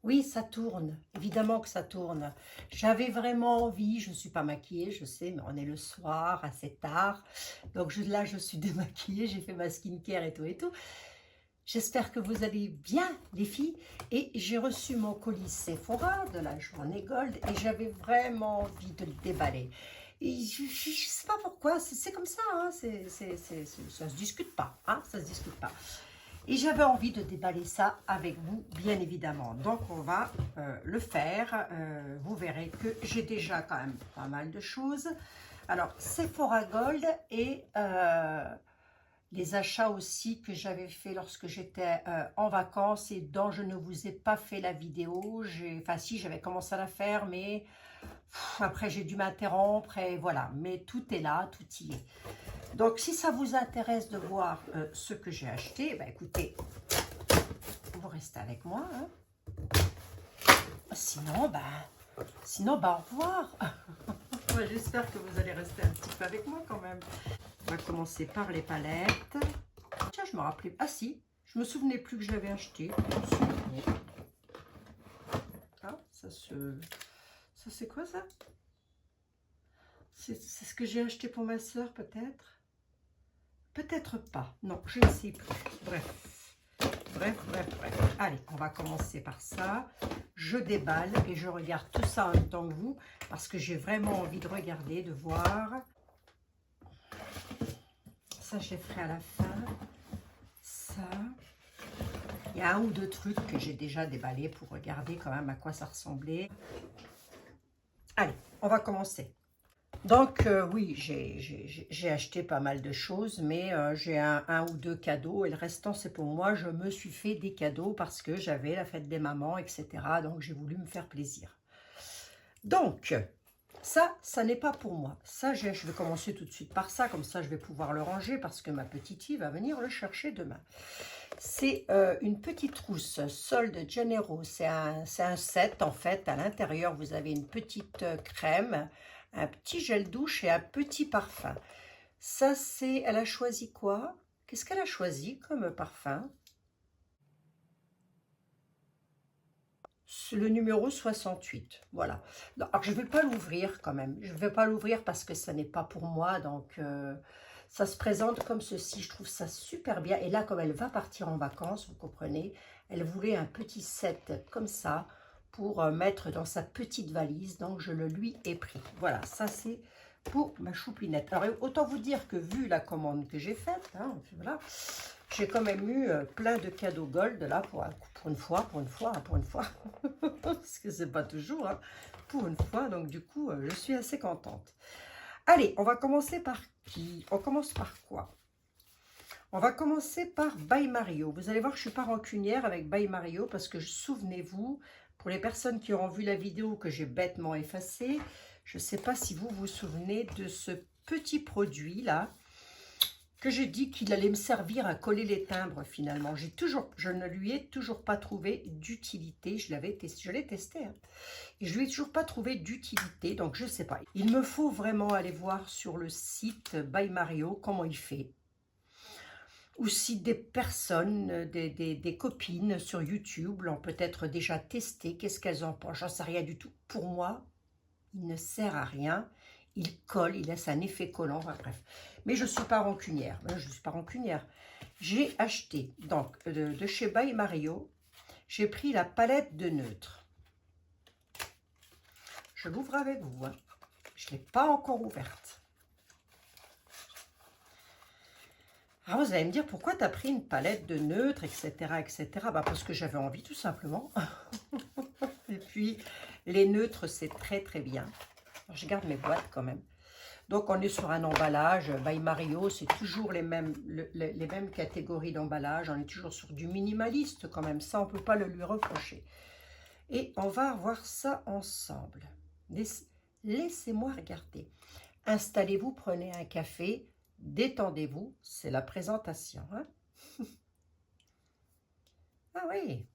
Oui, ça tourne. Évidemment que ça tourne. J'avais vraiment envie, je ne suis pas maquillée, je sais, mais on est le soir, assez tard. Donc là, je suis démaquillée, j'ai fait ma skincare et tout et tout. J'espère que vous allez bien, les filles. Et j'ai reçu mon colis Sephora de la journée Gold et j'avais vraiment envie de le déballer. Et je ne sais pas pourquoi, c'est comme ça, hein, ça ne se discute pas, hein, ça se discute pas. Et j'avais envie de déballer ça avec vous, bien évidemment. Donc, on va le faire. Vous verrez que j'ai déjà quand même pas mal de choses. Alors, Sephora Gold et les achats aussi que j'avais fait lorsque j'étais en vacances et dont je ne vous ai pas fait la vidéo. Enfin, si, j'avais commencé à la faire, mais après, j'ai dû m'interrompre et voilà. Mais tout est là, tout y est. Donc, si ça vous intéresse de voir ce que j'ai acheté, bah, écoutez, vous restez avec moi. Hein. Sinon, au revoir. J'espère que vous allez rester un petit peu avec moi quand même. On va commencer par les palettes. Tiens, je me rappelais. Ah si, je me souvenais plus que je l'avais acheté. Ah, ça c'est quoi ça? C'est ce que j'ai acheté pour ma soeur peut-être? Peut-être pas. Non, je ne sais plus. Bref. Allez, on va commencer par ça. Je déballe et je regarde tout ça en même temps que vous parce que j'ai vraiment envie de regarder, de voir. Ça, je les ferai à la fin. Ça. Il y a un ou deux trucs que j'ai déjà déballés pour regarder quand même à quoi ça ressemblait. Allez, on va commencer. Donc, oui, j'ai acheté pas mal de choses, mais j'ai un ou deux cadeaux et le restant, c'est pour moi. Je me suis fait des cadeaux parce que j'avais la fête des mamans, etc. Donc, j'ai voulu me faire plaisir. Donc, ça n'est pas pour moi. Ça, je vais commencer tout de suite par ça. Comme ça, je vais pouvoir le ranger parce que ma petite fille va venir le chercher demain. C'est une petite trousse Sol de Janeiro. C'est un set, en fait. À l'intérieur, vous avez une petite crème, un petit gel douche et un petit parfum. Ça, c'est... Elle a choisi quoi? Qu'est-ce qu'elle a choisi comme parfum? Le numéro 68, voilà. Alors, je ne vais pas l'ouvrir quand même. Je ne vais pas l'ouvrir parce que ça n'est pas pour moi. Donc, ça se présente comme ceci. Je trouve ça super bien. Et là, comme elle va partir en vacances, vous comprenez, elle voulait un petit set comme ça pour mettre dans sa petite valise. Donc, je le lui ai pris. Voilà, ça c'est pour ma choupinette. Alors, autant vous dire que vu la commande que j'ai faite, hein, voilà, j'ai quand même eu plein de cadeaux gold là pour une fois, parce que c'est pas toujours, hein, pour une fois, donc du coup, je suis assez contente. Allez, on va commencer par qui? On commence par quoi? On va commencer par By Mario. Vous allez voir que je ne suis pas rancunière avec By Mario parce que souvenez-vous, pour les personnes qui auront vu la vidéo que j'ai bêtement effacée, je ne sais pas si vous vous souvenez de ce petit produit là, que j'ai dit qu'il allait me servir à coller les timbres finalement. Je ne lui ai toujours pas trouvé d'utilité. Je l'ai testé. Hein. Et je lui ai toujours pas trouvé d'utilité. Donc je ne sais pas. Il me faut vraiment aller voir sur le site By Mario comment il fait. Ou si des personnes, des copines sur YouTube l'ont peut-être déjà testé. Qu'est-ce qu'elles en pensent? J'en sais rien du tout. Pour moi, il ne sert à rien. Il colle, il laisse un effet collant, enfin, bref. Mais je ne suis pas rancunière. Je ne suis pas rancunière. J'ai acheté, donc, de chez By Mario, j'ai pris la palette de neutre. Je l'ouvre avec vous. Hein. Je ne l'ai pas encore ouverte. Alors, vous allez me dire, pourquoi tu as pris une palette de neutre, etc., etc. Bah, parce que j'avais envie, tout simplement. Et puis, les neutres, c'est très, très bien. Alors, je garde mes boîtes quand même. Donc, on est sur un emballage. By Mario, c'est toujours les mêmes catégories d'emballage. On est toujours sur du minimaliste quand même. Ça, on ne peut pas le lui reprocher. Et on va voir ça ensemble. Laissez-moi regarder. Installez-vous, prenez un café, détendez-vous. C'est la présentation. Hein. Ah oui.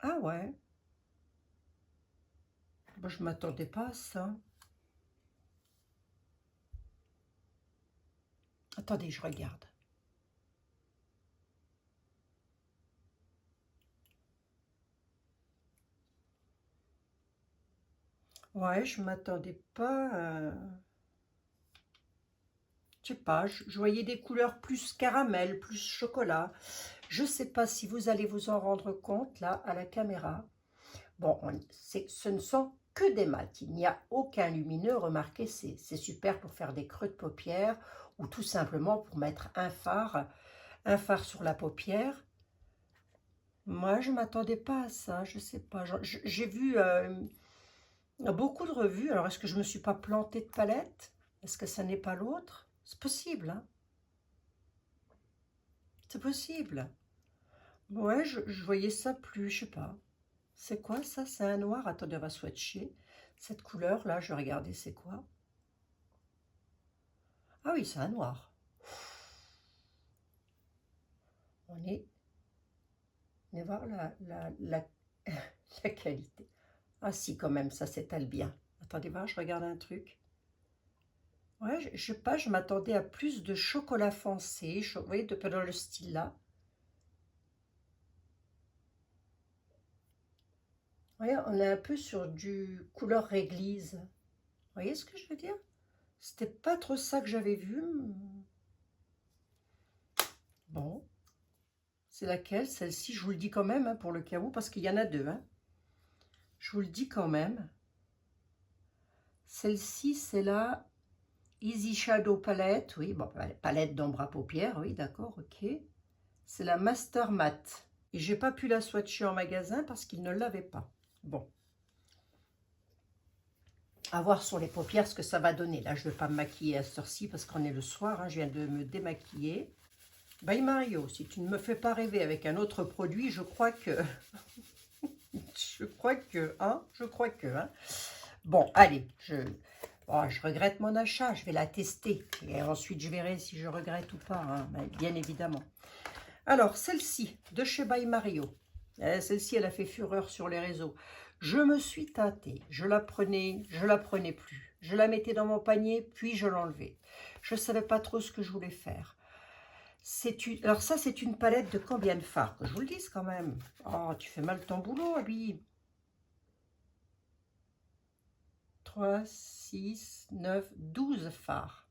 Ah ouais. Bon, je ne m'attendais pas à ça. Attendez, je regarde. Ouais, je m'attendais pas à... Je sais pas, je voyais des couleurs plus caramel, plus chocolat. Je sais pas si vous allez vous en rendre compte, là, à la caméra. Bon, ce ne sont que des mats. Il n'y a aucun lumineux. Remarquez, c'est super pour faire des creux de paupières ou tout simplement pour mettre un phare sur la paupière. Moi, je ne m'attendais pas à ça. Je sais pas. J'ai vu beaucoup de revues. Alors, est-ce que je ne me suis pas plantée de palette? Est-ce que ça n'est pas l'autre? C'est possible, hein? C'est possible. Ouais, je voyais ça plus, je sais pas. C'est quoi ça? C'est un noir. Attendez, on va swatcher. Cette couleur-là, je vais regarder c'est quoi. Ah oui, c'est un noir. On est, on va voir la qualité. Ah si, quand même, ça s'étale bien. Attendez voir, je regarde un truc. Ouais, je sais pas, je m'attendais à plus de chocolat foncé. Vous voyez, de peu dans le style là. Vous voyez, on est un peu sur du couleur réglise. Vous voyez ce que je veux dire? C'était pas trop ça que j'avais vu. Bon, c'est laquelle? Celle-ci, je vous le dis quand même, hein, pour le cas où, parce qu'il y en a deux. Hein. Je vous le dis quand même. Celle-ci, c'est la Easy Shadow Palette. Oui, bon, palette d'ombre à paupières, oui, d'accord, ok. C'est la Master Matte. Et j'ai pas pu la swatcher en magasin parce qu'ils ne l'avaient pas. Bon. À voir sur les paupières ce que ça va donner. Là, je ne vais pas me maquiller à cette heure-ci parce qu'on est le soir. Hein, je viens de me démaquiller. By Mario, si tu ne me fais pas rêver avec un autre produit, je crois que... je crois que... Hein. Bon, allez, je regrette mon achat. Je vais la tester. Et ensuite, je verrai si je regrette ou pas. Hein, bien évidemment. Alors, celle-ci, de chez By Mario. Celle-ci, elle a fait fureur sur les réseaux. Je me suis tâtée. Je la prenais plus. Je la mettais dans mon panier, puis je l'enlevais. Je ne savais pas trop ce que je voulais faire. Alors ça, c'est une palette de combien de fards? Que je vous le dise quand même. Oh, tu fais mal ton boulot, lui. 3, 6, 9, 12 fards.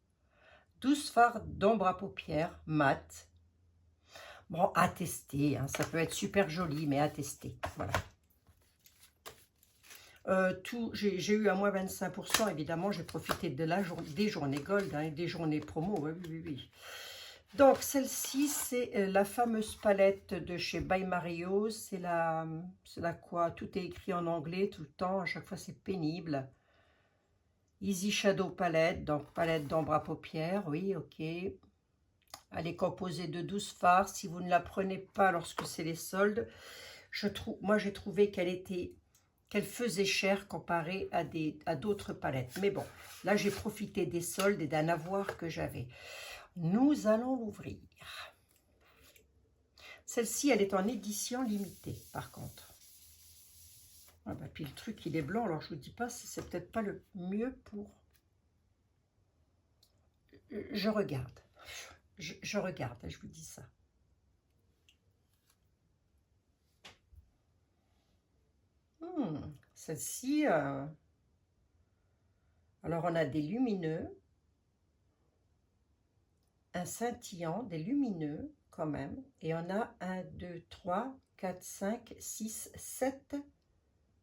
12 fards d'ombre à paupières, mat. Bon, à tester, hein. Ça peut être super joli, mais à tester. Voilà. J'ai eu à moins 25%, évidemment, j'ai profité des journées gold, hein, des journées promo, oui. Donc, celle-ci, c'est la fameuse palette de chez By Mario, c'est la quoi? Tout est écrit en anglais tout le temps, à chaque fois c'est pénible. Easy Shadow Palette, donc palette d'ombre à paupières, oui, ok. Elle est composée de 12 fards, si vous ne la prenez pas lorsque c'est les soldes, moi j'ai trouvé qu'elle faisait cher comparée à d'autres palettes. Mais bon, là j'ai profité des soldes et d'un avoir que j'avais. Nous allons l'ouvrir. Celle-ci, elle est en édition limitée, par contre. Ah bah, puis le truc, il est blanc, alors je vous dis pas, c'est peut-être pas le mieux pour... Je regarde. Je regarde, je vous dis ça. Celle-ci... Alors, on a des lumineux, un scintillant, des lumineux quand même. Et on a 1, 2, 3, 4, 5, 6,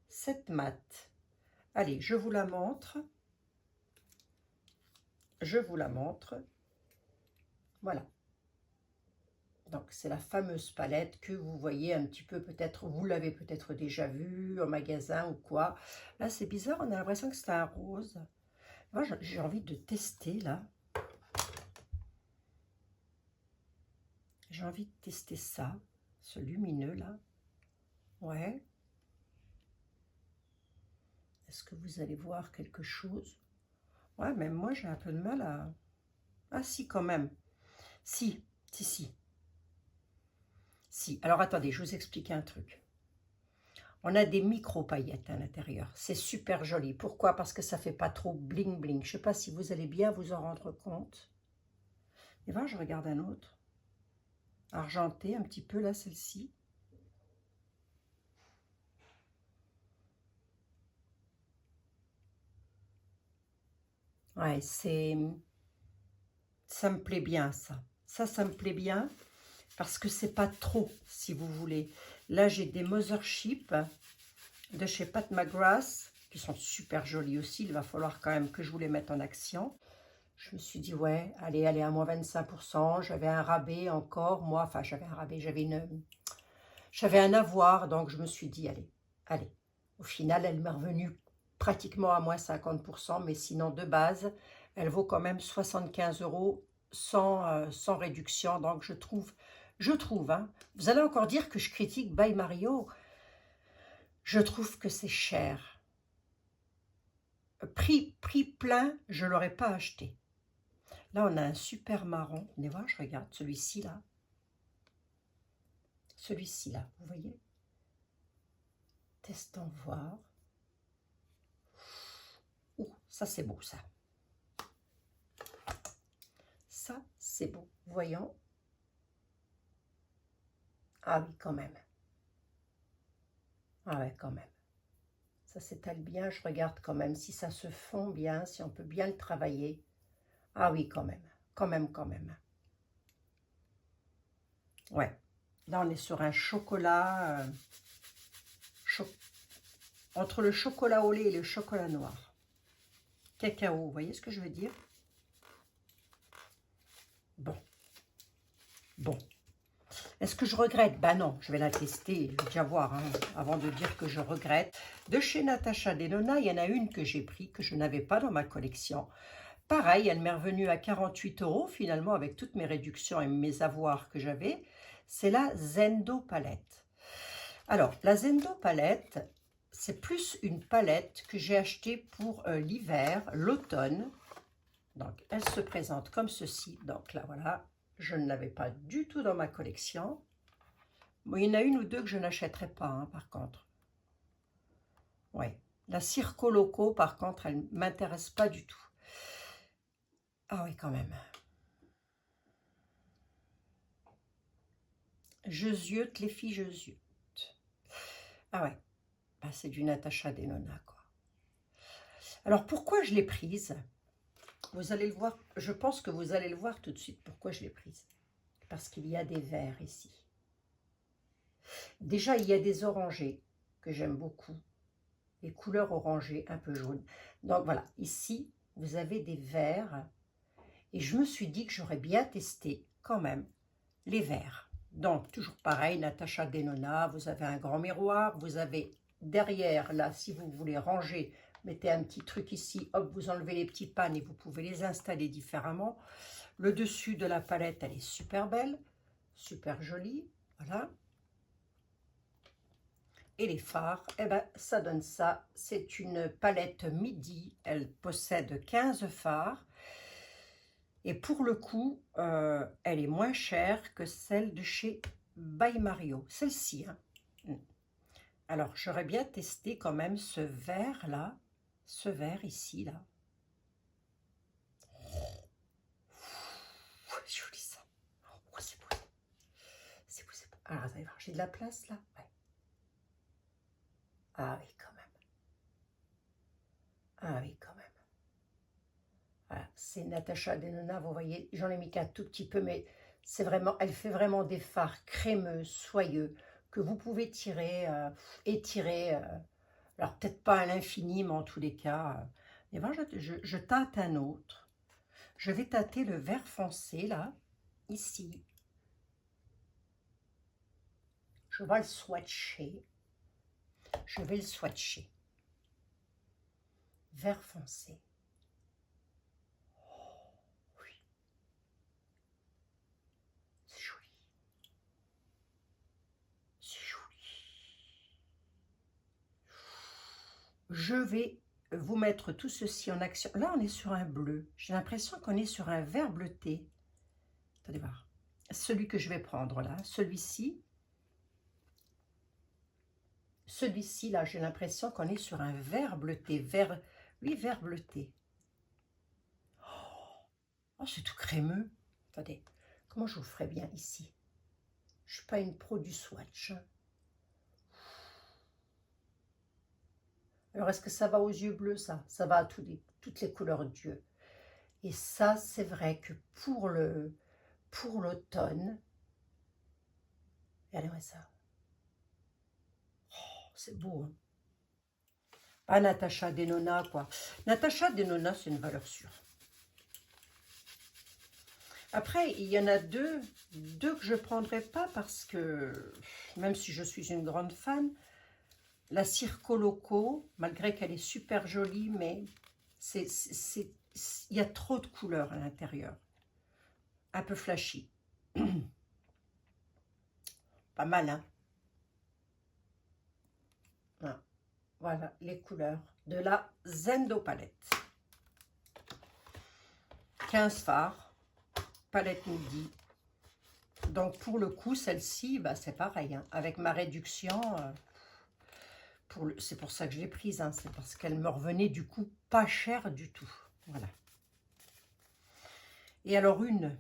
7 mat. Allez, je vous la montre. Je vous la montre. Voilà. Donc, c'est la fameuse palette que vous voyez un petit peu, peut-être, vous l'avez peut-être déjà vue en magasin ou quoi. Là, c'est bizarre, on a l'impression que c'est un rose. Moi, j'ai envie de tester, là. J'ai envie de tester ça, ce lumineux, là. Ouais. Est-ce que vous allez voir quelque chose? Ouais, même moi, j'ai un peu de mal à... Ah, si, quand même. Si. Si. Alors, attendez, je vous explique un truc. On a des micro-paillettes à l'intérieur. C'est super joli. Pourquoi? Parce que ça ne fait pas trop bling-bling. Je ne sais pas si vous allez bien vous en rendre compte. Et ben, je regarde un autre. Argenté, un petit peu, là, celle-ci. Ouais, ça me plaît bien, ça. Ça me plaît bien parce que c'est pas trop, si vous voulez. Là, j'ai des Mothership de chez Pat McGrath qui sont super jolis aussi. Il va falloir quand même que je vous les mette en action. Je me suis dit, ouais, allez, allez, à moins 25%. J'avais un rabais encore, moi. Enfin, j'avais un rabais, j'avais un avoir. Donc, je me suis dit, allez, allez. Au final, elle m'est revenue pratiquement à moins 50%. Mais sinon, de base, elle vaut quand même 75 € sans réduction. Donc, je trouve, hein. Vous allez encore dire que je critique By Mario. Je trouve que c'est cher. Prix plein, je ne l'aurais pas acheté. Là, on a un super marron. Venez voir, je regarde celui-ci là. Celui-ci là, vous voyez? Testons voir. Ouh, ça c'est beau ça. Ça c'est beau. Voyons. Ah oui, quand même. Ah ouais, quand même. Ça s'étale bien. Je regarde quand même si ça se fond bien, si on peut bien le travailler. Ah oui, quand même. Quand même, quand même. Ouais. Là, on est sur un chocolat. Entre le chocolat au lait et le chocolat noir. Cacao, vous voyez ce que je veux dire? Bon. Bon. Est-ce que je regrette? Ben non, je vais la tester, je vais déjà voir, hein, avant de dire que je regrette. De chez Natasha Denona, il y en a une que j'ai pris, que je n'avais pas dans ma collection. Pareil, elle m'est revenue à 48 € finalement, avec toutes mes réductions et mes avoirs que j'avais. C'est la Zendo Palette. Alors, la Zendo Palette, c'est plus une palette que j'ai achetée pour l'hiver, l'automne. Donc, elle se présente comme ceci. Donc là, voilà, je ne l'avais pas du tout dans ma collection. Bon, il y en a une ou deux que je n'achèterai pas, hein, par contre. Oui. La Circo Loco, par contre, elle ne m'intéresse pas du tout. Ah oui, quand même. Je ziote, les filles, je ziote. Ah ouais, bah, c'est du Natasha Denona, quoi. Alors, pourquoi je l'ai prise? Vous allez le voir, je pense que vous allez le voir tout de suite pourquoi je l'ai prise. Parce qu'il y a des verts ici. Déjà, il y a des orangés que j'aime beaucoup. Les couleurs orangées, un peu jaunes. Donc voilà, ici, vous avez des verts. Et je me suis dit que j'aurais bien testé quand même les verres. Donc, toujours pareil, Natasha Denona, vous avez un grand miroir. Vous avez derrière, là, si vous voulez ranger, mettez un petit truc ici. Hop, vous enlevez les petits pannes et vous pouvez les installer différemment. Le dessus de la palette, elle est super belle, super jolie. Voilà. Et les fards, eh ben, ça donne ça. C'est une palette midi. Elle possède 15 fards. Et pour le coup, elle est moins chère que celle de chez By Mario. Celle-ci. Hein. Alors, j'aurais bien testé quand même ce vert-là. Ce vert ici, là. C'est joli ça. Oh, c'est beau. C'est beau, c'est beau. Alors, vous allez voir, j'ai de la place là. Ouais. Ah oui, quand même. Ah oui, quand même. Voilà, c'est Natasha Denona, vous voyez, j'en ai mis qu'un tout petit peu, mais c'est vraiment, elle fait vraiment des fards crémeux, soyeux, que vous pouvez tirer, étirer, alors peut-être pas à l'infini, mais en tous les cas. Et voilà, je tâte un autre. Je vais tâter le vert foncé, là, ici. Je vais le swatcher. Je vais le swatcher. Vert foncé. Je vais vous mettre tout ceci en action. Là, on est sur un bleu. J'ai l'impression qu'on est sur un vert bleuté. Attendez voir. Celui que je vais prendre là, celui-ci. Celui-ci, là, j'ai l'impression qu'on est sur un vert bleuté. Vert, oui, vert bleuté. Oh, c'est tout crémeux. Attendez, comment je vous ferai bien ici? Je ne suis pas une pro du swatch. Alors, est-ce que ça va aux yeux bleus, ça? Ça va à toutes les couleurs d'yeux. Et ça, c'est vrai que pour l'automne, regardez-moi ça. Oh, c'est beau, hein. Pas Natacha Denona, quoi. Natacha Denona, c'est une valeur sûre. Après, il y en a deux que je ne prendrai pas parce que, même si je suis une grande fan, la Circo Loco, malgré qu'elle est super jolie, mais il y a trop de couleurs à l'intérieur. Un peu flashy. Pas mal, hein? Voilà les couleurs de la Zendo palette. 15 fards, palette midi. Donc pour le coup, celle-ci, bah, c'est pareil, hein, avec ma réduction, c'est pour ça que je l'ai prise, hein, c'est parce qu'elle me revenait du coup pas cher du tout. Voilà. Et alors une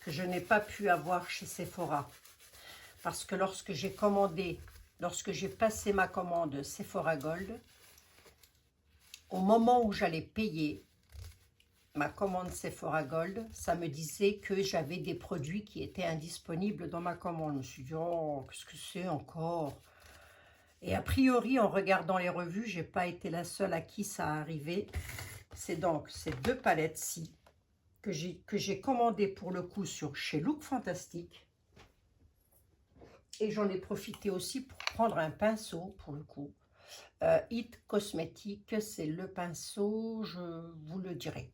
que je n'ai pas pu avoir chez Sephora, parce que lorsque j'ai passé ma commande Sephora Gold, au moment où j'allais payer ma commande Sephora Gold, ça me disait que j'avais des produits qui étaient indisponibles dans ma commande. Je me suis dit, oh, qu'est-ce que c'est encore? Et a priori, en regardant les revues, je n'ai pas été la seule à qui ça arrivait. C'est donc ces deux palettes-ci que j'ai commandées pour le coup chez Look Fantastic. Et j'en ai profité aussi pour prendre un pinceau pour le coup. It Cosmétique, c'est le pinceau, je vous le dirai.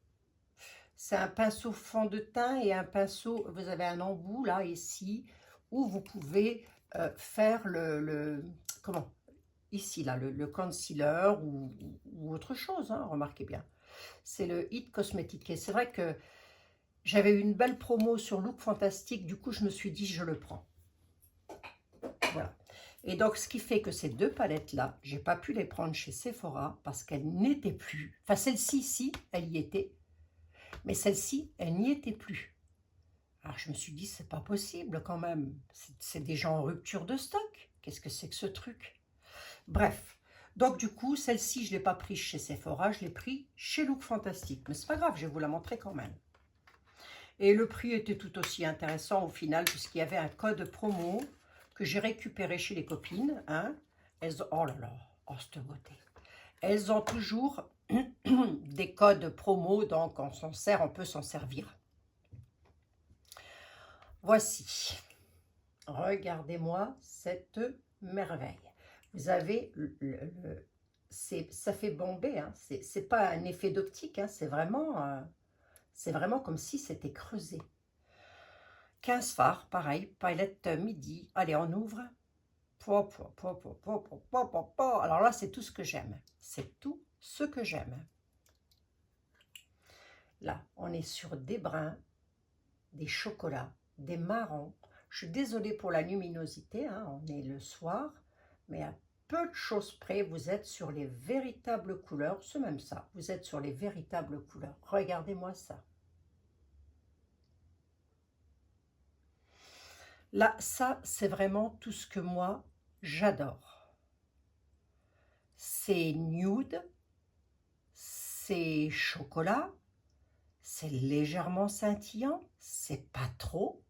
C'est un pinceau fond de teint et un pinceau, vous avez un embout là, ici, où vous pouvez faire comment, ici là, le concealer ou autre chose, hein, remarquez bien. C'est le It Cosmétique. Et c'est vrai que j'avais une belle promo sur Look Fantastic, du coup je me suis dit je le prends. Voilà. Et donc ce qui fait que ces deux palettes là, j'ai pas pu les prendre chez Sephora parce qu'elles n'étaient plus. Enfin celle-ci, si, elle y était. Mais celle-ci, elle n'y était plus. Alors je me suis dit, c'est pas possible quand même. C'est des gens en rupture de stock. Qu'est-ce que c'est que ce truc? Bref. Donc du coup, celle-ci, je ne l'ai pas prise chez Sephora, je l'ai pris chez Look Fantastic. Mais c'est pas grave, je vais vous la montrer quand même. Et le prix était tout aussi intéressant au final, puisqu'il y avait un code promo que j'ai récupéré chez les copines. Hein. Oh là là, oh cette beauté. Elles ont toujours des codes promo, donc on peut s'en servir. Voici. Regardez-moi cette merveille. Vous avez ça fait bomber, hein. C'est pas un effet d'optique, hein. C'est vraiment comme si c'était creusé. 15 fards, pareil, palette midi. Allez, on ouvre. Alors là, c'est tout ce que j'aime. C'est tout ce que j'aime. Là, on est sur des bruns, des chocolats, des marrons. Je suis désolée pour la luminosité, hein, on est le soir, mais à peu de choses près, vous êtes sur les véritables couleurs. C'est même ça, vous êtes sur les véritables couleurs. Regardez-moi ça. Là, ça, c'est vraiment tout ce que moi, j'adore. C'est nude, c'est chocolat, c'est légèrement scintillant, c'est pas trop.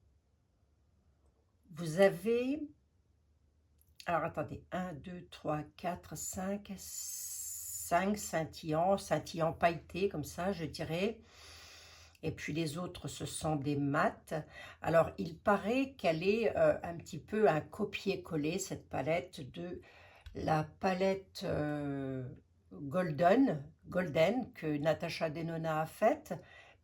Vous avez, alors attendez, 1, 2, 3, 4, 5 scintillants pailletés comme ça, je dirais. Et puis les autres, ce sont des mates. Alors, il paraît qu'elle est un petit peu un copier-coller, cette palette, de la palette Golden que Natacha Denona a faite.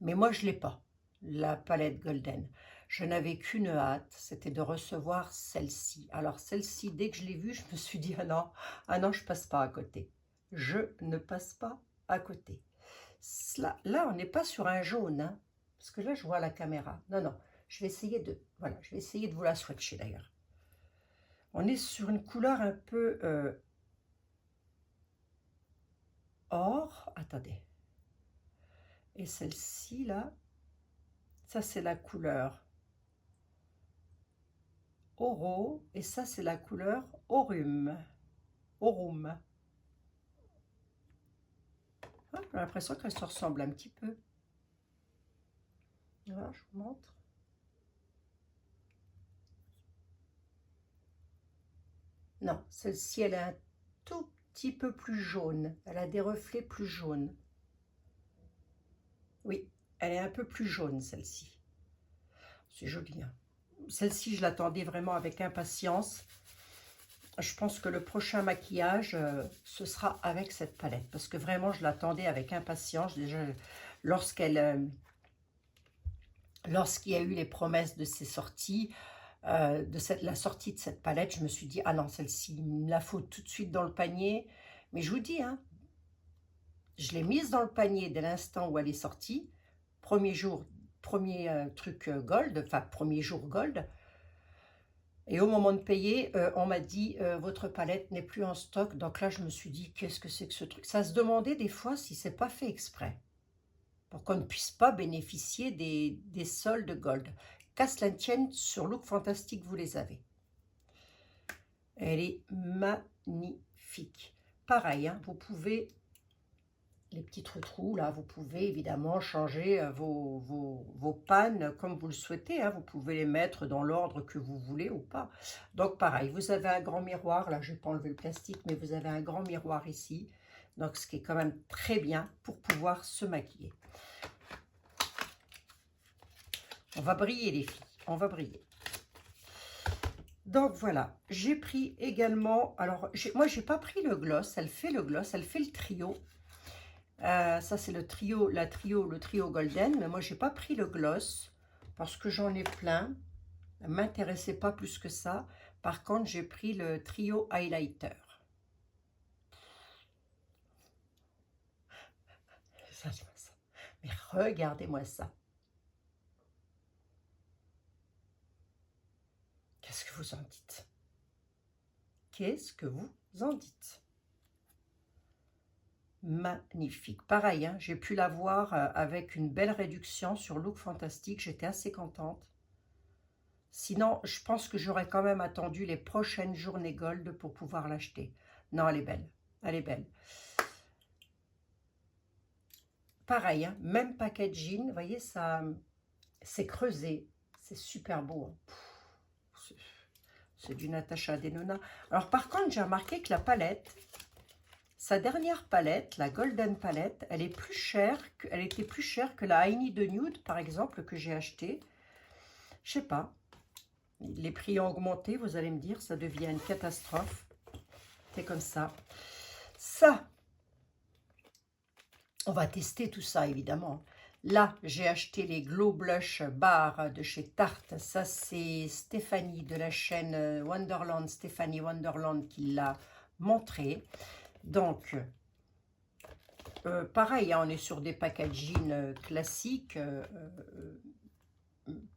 Mais moi, je ne l'ai pas, la palette Golden. Je n'avais qu'une hâte, c'était de recevoir celle-ci. Alors celle-ci, dès que je l'ai vue, je me suis dit, ah non, je ne passe pas à côté. Je ne passe pas à côté. Là, on n'est pas sur un jaune, hein, parce que là, je vois la caméra. Non, je vais essayer de vous la swatcher d'ailleurs. On est sur une couleur un peu or. Attendez. Et celle-ci, là, ça, c'est la couleur oro. Et ça, c'est la couleur aurum. Ah, j'ai l'impression qu'elles se ressemblent un petit peu. Voilà, je vous montre. Non, celle-ci, elle est un tout petit peu plus jaune. Elle a des reflets plus jaunes. Oui, elle est un peu plus jaune, celle-ci. C'est joli, hein. Celle-ci, je l'attendais vraiment avec impatience. Je pense que le prochain maquillage, ce sera avec cette palette. Parce que vraiment, je l'attendais avec impatience. Déjà, lorsqu'il y a eu les promesses de ces sorties, la sortie de cette palette, je me suis dit, ah non, celle-ci, il me la faut tout de suite dans le panier. Mais je vous dis, hein, je l'ai mise dans le panier dès l'instant où elle est sortie. Premier jour, premier truc gold, enfin premier jour gold. Et au moment de payer, on m'a dit, votre palette n'est plus en stock. Donc là, je me suis dit, qu'est-ce que c'est que ce truc? Ça se demandait des fois si c'est pas fait exprès, pour qu'on ne puisse pas bénéficier des soldes gold. Qu'à cela ne tienne, sur Look Fantastique, vous les avez. Elle est magnifique. Pareil, hein, vous pouvez, les petits trous là, vous pouvez évidemment changer vos pannes comme vous le souhaitez. Hein, vous pouvez les mettre dans l'ordre que vous voulez ou pas. Donc pareil, vous avez un grand miroir. Là, je n'ai pas enlevé le plastique, mais vous avez un grand miroir ici. Donc ce qui est quand même très bien pour pouvoir se maquiller. On va briller les filles, on va briller. Donc voilà, j'ai pris également, alors moi j'ai pas pris le gloss, elle fait le gloss, elle fait le trio. Ça c'est le trio golden, mais moi j'ai pas pris le gloss parce que j'en ai plein. Ça m'intéressait pas plus que ça. Par contre j'ai pris le trio highlighter. Ça. Mais regardez-moi ça. Qu'est-ce que vous en dites? Qu'est-ce que vous en dites? Magnifique. Pareil, hein, j'ai pu l'avoir avec une belle réduction sur Look Fantastique. J'étais assez contente. Sinon, je pense que j'aurais quand même attendu les prochaines journées gold pour pouvoir l'acheter. Non, elle est belle. Elle est belle. Pareil, hein, même packaging. Vous voyez, ça, c'est creusé. C'est super beau. Hein. C'est du Natasha Denona. Alors, par contre, j'ai remarqué que la palette... Sa dernière palette, la Golden Palette, elle est plus chère, elle était plus chère que la I Need a Nude, par exemple, que j'ai acheté. Je sais pas. Les prix ont augmenté, vous allez me dire, ça devient une catastrophe. C'est comme ça. Ça, on va tester tout ça, évidemment. Là, j'ai acheté les Glow Blush Bar de chez Tarte. Ça, c'est Stéphanie de la chaîne Wonderland, Stéphanie Wonderland, qui l'a montré. Donc, pareil, hein, on est sur des packaging classiques,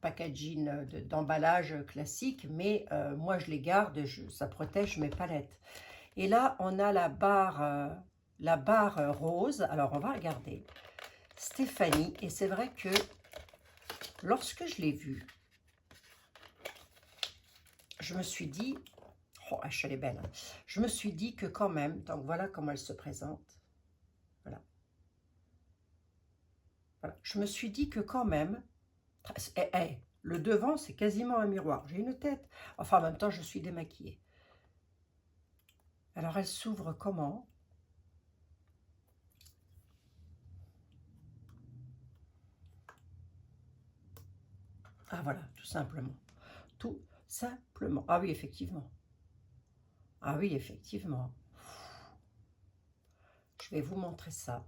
packaging d'emballage classique, mais moi je les garde, ça protège mes palettes. Et là, on a la barre rose. Alors, on va regarder. Stéphanie, et c'est vrai que lorsque je l'ai vue, je me suis dit, oh, elle est belle, hein. Je me suis dit que quand même, donc voilà comment elle se présente. Voilà. Voilà. Je me suis dit que quand même, le devant, c'est quasiment un miroir. J'ai une tête. Enfin, en même temps, je suis démaquillée. Alors, elle s'ouvre comment? Ah, voilà, tout simplement. Tout simplement. Ah oui, effectivement. Ah oui, effectivement. Je vais vous montrer ça.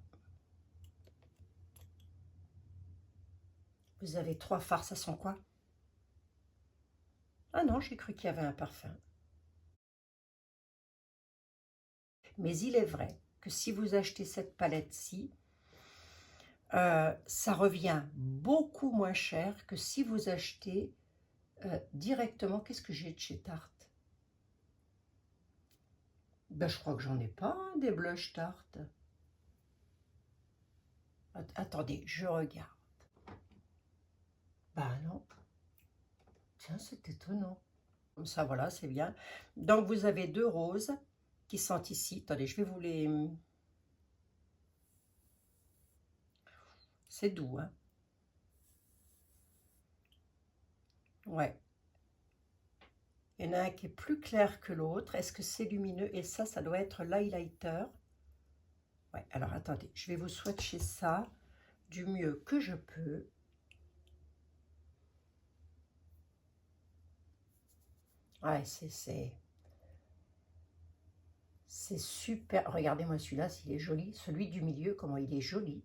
Vous avez 3 fards, ça sent quoi? Ah non, j'ai cru qu'il y avait un parfum. Mais il est vrai que si vous achetez cette palette-ci, ça revient beaucoup moins cher que si vous achetez directement. Qu'est-ce que j'ai de chez Tarte? Ben, je crois que j'en ai pas, hein, des blushs Tarte. Attendez, je regarde. Ben non. Tiens, c'est étonnant. Comme ça, voilà, c'est bien. Donc, vous avez 2 roses qui sont ici. Attendez, je vais vous les... C'est doux, hein. Ouais. Il y en a un qui est plus clair que l'autre. Est-ce que c'est lumineux? Et ça doit être l'highlighter. Ouais, alors attendez, je vais vous swatcher ça du mieux que je peux. Ouais, c'est super. Regardez-moi celui-là, s'il est joli. Celui du milieu, comment il est joli.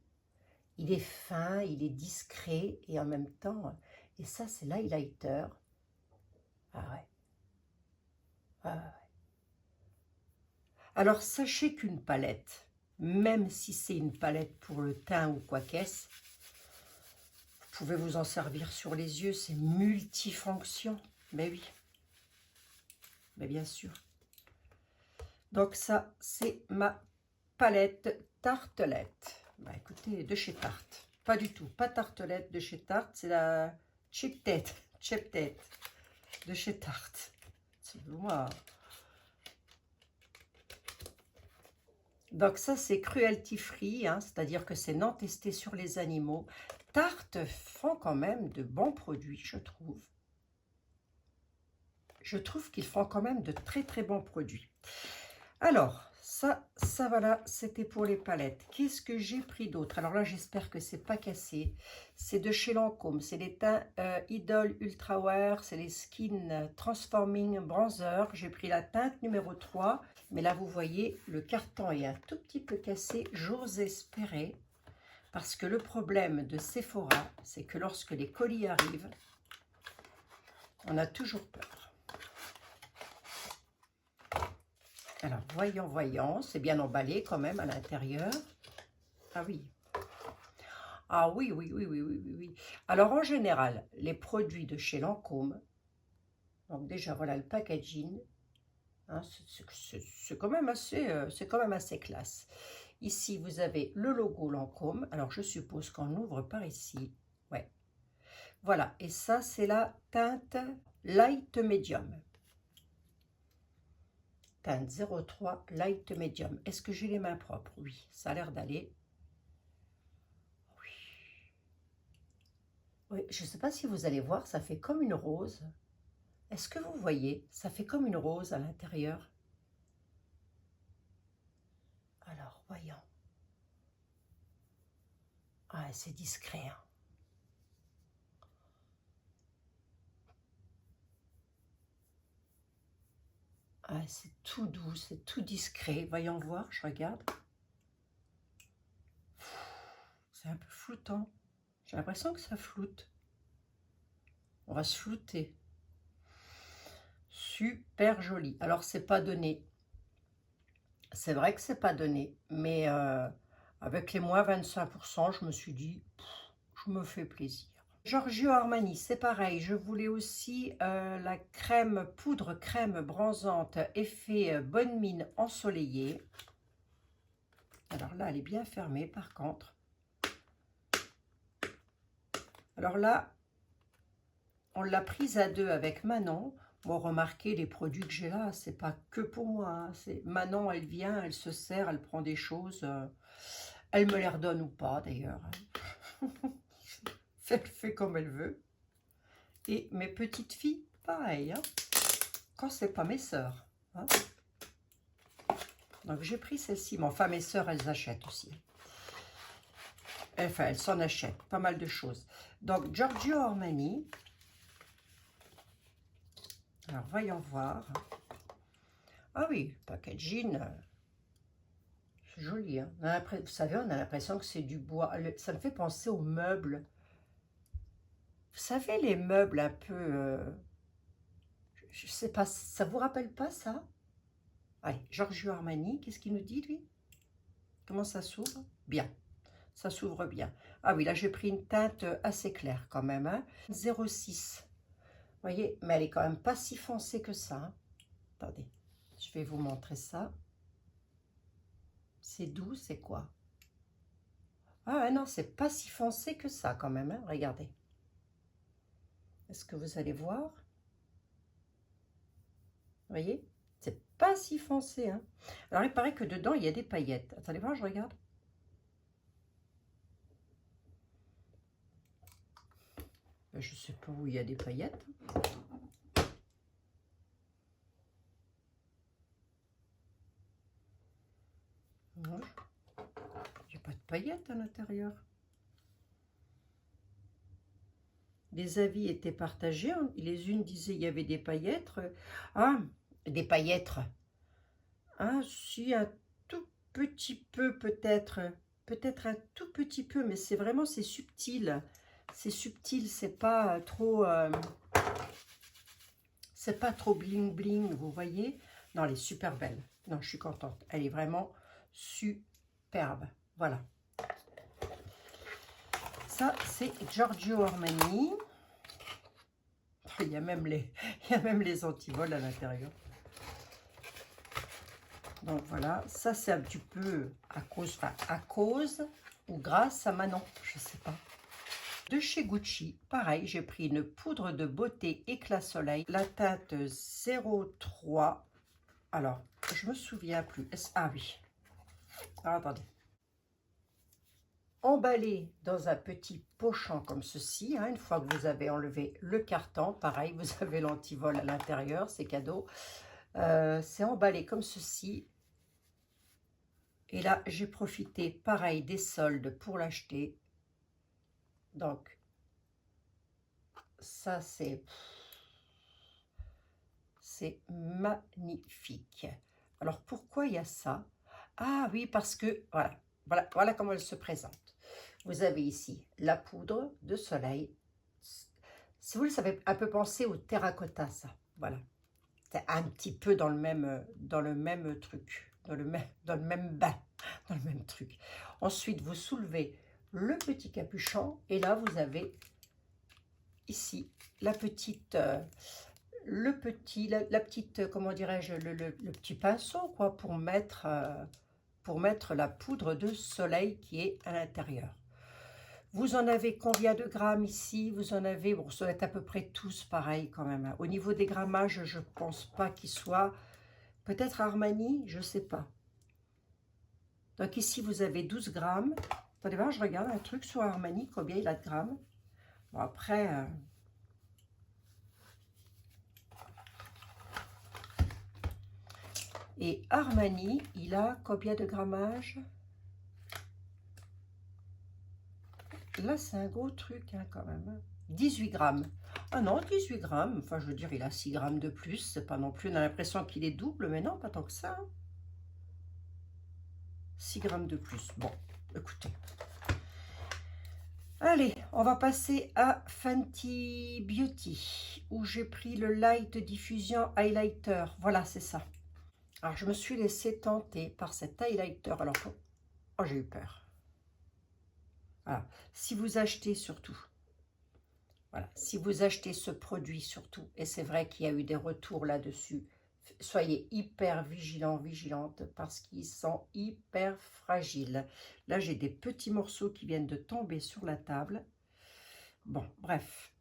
Il est fin, il est discret et en même temps... Et ça, c'est l'highlighter. Ah ouais. Ah ouais. Alors, sachez qu'une palette, même si c'est une palette pour le teint ou quoi qu'est-ce, vous pouvez vous en servir sur les yeux, c'est multifonction. Mais oui, mais bien sûr. Donc ça, c'est ma palette Tartelette. Bah écoutez, de chez Tarte. Pas du tout, pas Tartelette de chez Tarte, c'est la Cheap Tête de chez Tarte. C'est moi. Donc ça, c'est cruelty free, hein, c'est-à-dire que c'est non testé sur les animaux. Tarte font quand même de bons produits, je trouve. Je trouve qu'ils font quand même de très très bons produits. Alors, ça voilà, c'était pour les palettes. Qu'est-ce que j'ai pris d'autre? Alors là, j'espère que c'est pas cassé. C'est de chez Lancôme. C'est les teints Idol Ultra Wear. C'est les Skin Transforming Bronzer. J'ai pris la teinte numéro 3. Mais là, vous voyez, le carton est un tout petit peu cassé. J'ose espérer. Parce que le problème de Sephora, c'est que lorsque les colis arrivent, on a toujours peur. Alors, voyons, c'est bien emballé quand même à l'intérieur. Ah oui. Ah oui, oui. Alors, en général, les produits de chez Lancôme, donc déjà, voilà le packaging, hein, c'est quand même assez classe. Ici, vous avez le logo Lancôme. Alors, je suppose qu'on ouvre par ici. Ouais. Voilà, et ça, c'est la teinte Light Medium. Teinte 03 Light Medium. Est-ce que j'ai les mains propres? Oui, ça a l'air d'aller. Oui, je ne sais pas si vous allez voir, ça fait comme une rose. Est-ce que vous voyez? Ça fait comme une rose à l'intérieur. Alors, voyons. Ah, c'est discret, hein. Ah, c'est tout doux, c'est tout discret. Voyons voir, je regarde. C'est un peu floutant. J'ai l'impression que ça floute. On va se flouter. Super joli. Alors, c'est pas donné. C'est vrai que c'est pas donné. Mais avec les moins 25%, je me suis dit, je me fais plaisir. Giorgio Armani, c'est pareil. Je voulais aussi la poudre crème bronzante effet bonne mine ensoleillée. Alors là, elle est bien fermée par contre. Alors là, on l'a prise à deux avec Manon. Bon, remarquez les produits que j'ai là, c'est pas que pour moi. Hein. Manon, elle vient, elle se sert, elle prend des choses. Elle me les redonne ou pas d'ailleurs. Elle fait comme elle veut. Et mes petites filles, pareil. Hein. Quand c'est pas mes sœurs. Hein. Donc j'ai pris celle-ci. Mais enfin, mes sœurs, elles achètent aussi. Enfin, elles s'en achètent. Pas mal de choses. Donc, Giorgio Armani. Alors, voyons voir. Ah oui, packaging. C'est joli. Hein. Vous savez, on a l'impression que c'est du bois. Ça me fait penser aux meubles. Vous savez, les meubles un peu... je sais pas, ça vous rappelle pas ça? Allez, Giorgio Armani, qu'est-ce qu'il nous dit, lui? Comment ça s'ouvre? Bien, ça s'ouvre bien. Ah oui, là, j'ai pris une teinte assez claire quand même. Hein. 06. Vous voyez, mais elle est quand même pas si foncée que ça. Hein. Attendez, je vais vous montrer ça. C'est doux, c'est quoi? Ah non, c'est pas si foncé que ça quand même. Hein. Regardez. Est-ce que vous allez voir? Vous voyez? C'est pas si foncé. Hein. Alors, il paraît que dedans, il y a des paillettes. Attendez voir, je regarde. Je ne sais pas où il y a des paillettes. Ouais. J'ai pas de paillettes à l'intérieur. Les avis étaient partagés. Les unes disaient il y avait des paillettes. Ah, des paillettes. Ah, si, un tout petit peu peut-être. Peut-être un tout petit peu, mais c'est vraiment, c'est subtil. C'est subtil, c'est pas trop... c'est pas trop bling bling, vous voyez. Non, elle est super belle. Non, je suis contente. Elle est vraiment superbe. Voilà. Ça, c'est Giorgio Armani. Il y a même les antivols à l'intérieur. Donc voilà, ça c'est un petit peu à cause ou grâce à Manon, je sais pas. De chez Gucci, pareil, j'ai pris une poudre de beauté éclat soleil, la teinte 03. Alors, je me souviens plus. Ah oui. Alors, attendez. Emballé dans un petit pochon comme ceci, hein, une fois que vous avez enlevé le carton, pareil, vous avez l'antivol à l'intérieur, c'est cadeau. C'est emballé comme ceci. Et là, j'ai profité, pareil, des soldes pour l'acheter. Donc, ça, c'est magnifique. Alors, pourquoi il y a ça? Ah oui, parce que, voilà comment elle se présente. Vous avez ici la poudre de soleil. Si vous le savez, un peu penser au terracotta, ça. Voilà. C'est un petit peu dans le même truc, dans le même bain, dans le même truc. Ensuite, vous soulevez le petit capuchon et là, vous avez ici la petite, comment dirais-je, le petit pinceau quoi, pour mettre la poudre de soleil qui est à l'intérieur. Vous en avez combien de grammes ici? Vous en avez, bon, ça va être à peu près tous pareil quand même. Au niveau des grammages, je ne pense pas qu'ils soient, peut-être Armani, je ne sais pas. Donc ici, vous avez 12 grammes. Attendez voir, je regarde un truc sur Armani, combien il a de grammes. Bon, après... Et Armani, il a combien de grammage? Là, c'est un gros truc hein, quand même. 18 grammes. Ah non, 18 grammes. Enfin, je veux dire, il a 6 grammes de plus. C'est pas non plus, on a l'impression qu'il est double, mais non, pas tant que ça. 6 grammes de plus. Bon, écoutez. Allez, on va passer à Fenty Beauty, où j'ai pris le Light Diffusion Highlighter. Voilà, c'est ça. Alors, je me suis laissée tenter par cet highlighter. Alors, oh, j'ai eu peur. Voilà. Si vous achetez surtout, voilà, si vous achetez ce produit surtout, et c'est vrai qu'il y a eu des retours là-dessus, soyez hyper vigilants, vigilantes, parce qu'ils sont hyper fragiles. Là, j'ai des petits morceaux qui viennent de tomber sur la table. Bon, bref.